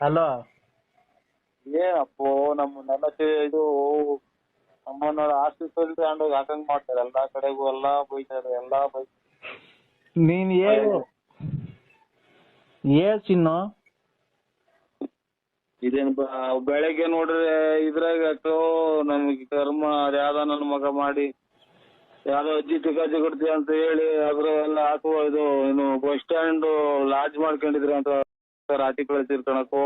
ಹಲೋ ಏನಪ್ಪೋ ನಮ್ಮನ್ನೆಲ್ಲ ಇದು ನಮ್ಮನ್ನ ಆಸ್ತಿ ತಗೊಂಡೋಗಿ ಹಾಕಂಗ್ ಮಾಡ್ತಾರೆ. ಎಲ್ಲಾ ಕಡೆಗೂ ಎಲ್ಲಾ ಬೈತಾರೆ. ನೀನ್ ಹೇಳು ಚಿನ್ನು. ಇದೇನ್ ಬೆಳಗ್ಗೆ ನೋಡ್ರೆ ಇದ್ರಾಗ ನಮ್ಗೆ ಕರ್ಮ ಅದ್ಯಾವ್ದ ನನ್ನ ಮಗ ಮಾಡಿ ಯಾವ್ದೋ ಅಜ್ಜಿ ತಿಕಾಜಿ ಕೊಡ್ತೀವಿ ಅಂತ ಹೇಳಿ ಅದ್ರ ಎಲ್ಲ ಹಾಕುವ ಇದು ಏನು ಬಸ್ ಸ್ಟ್ಯಾಂಡ್ ಲಾಡ್ಜ್ ಮಾಡ್ಕೊಂಡಿದ್ರಿ ಅಂತ ರಾತ್ರಿ ಕಳಿಸಿರ್ಕಣಕೋ.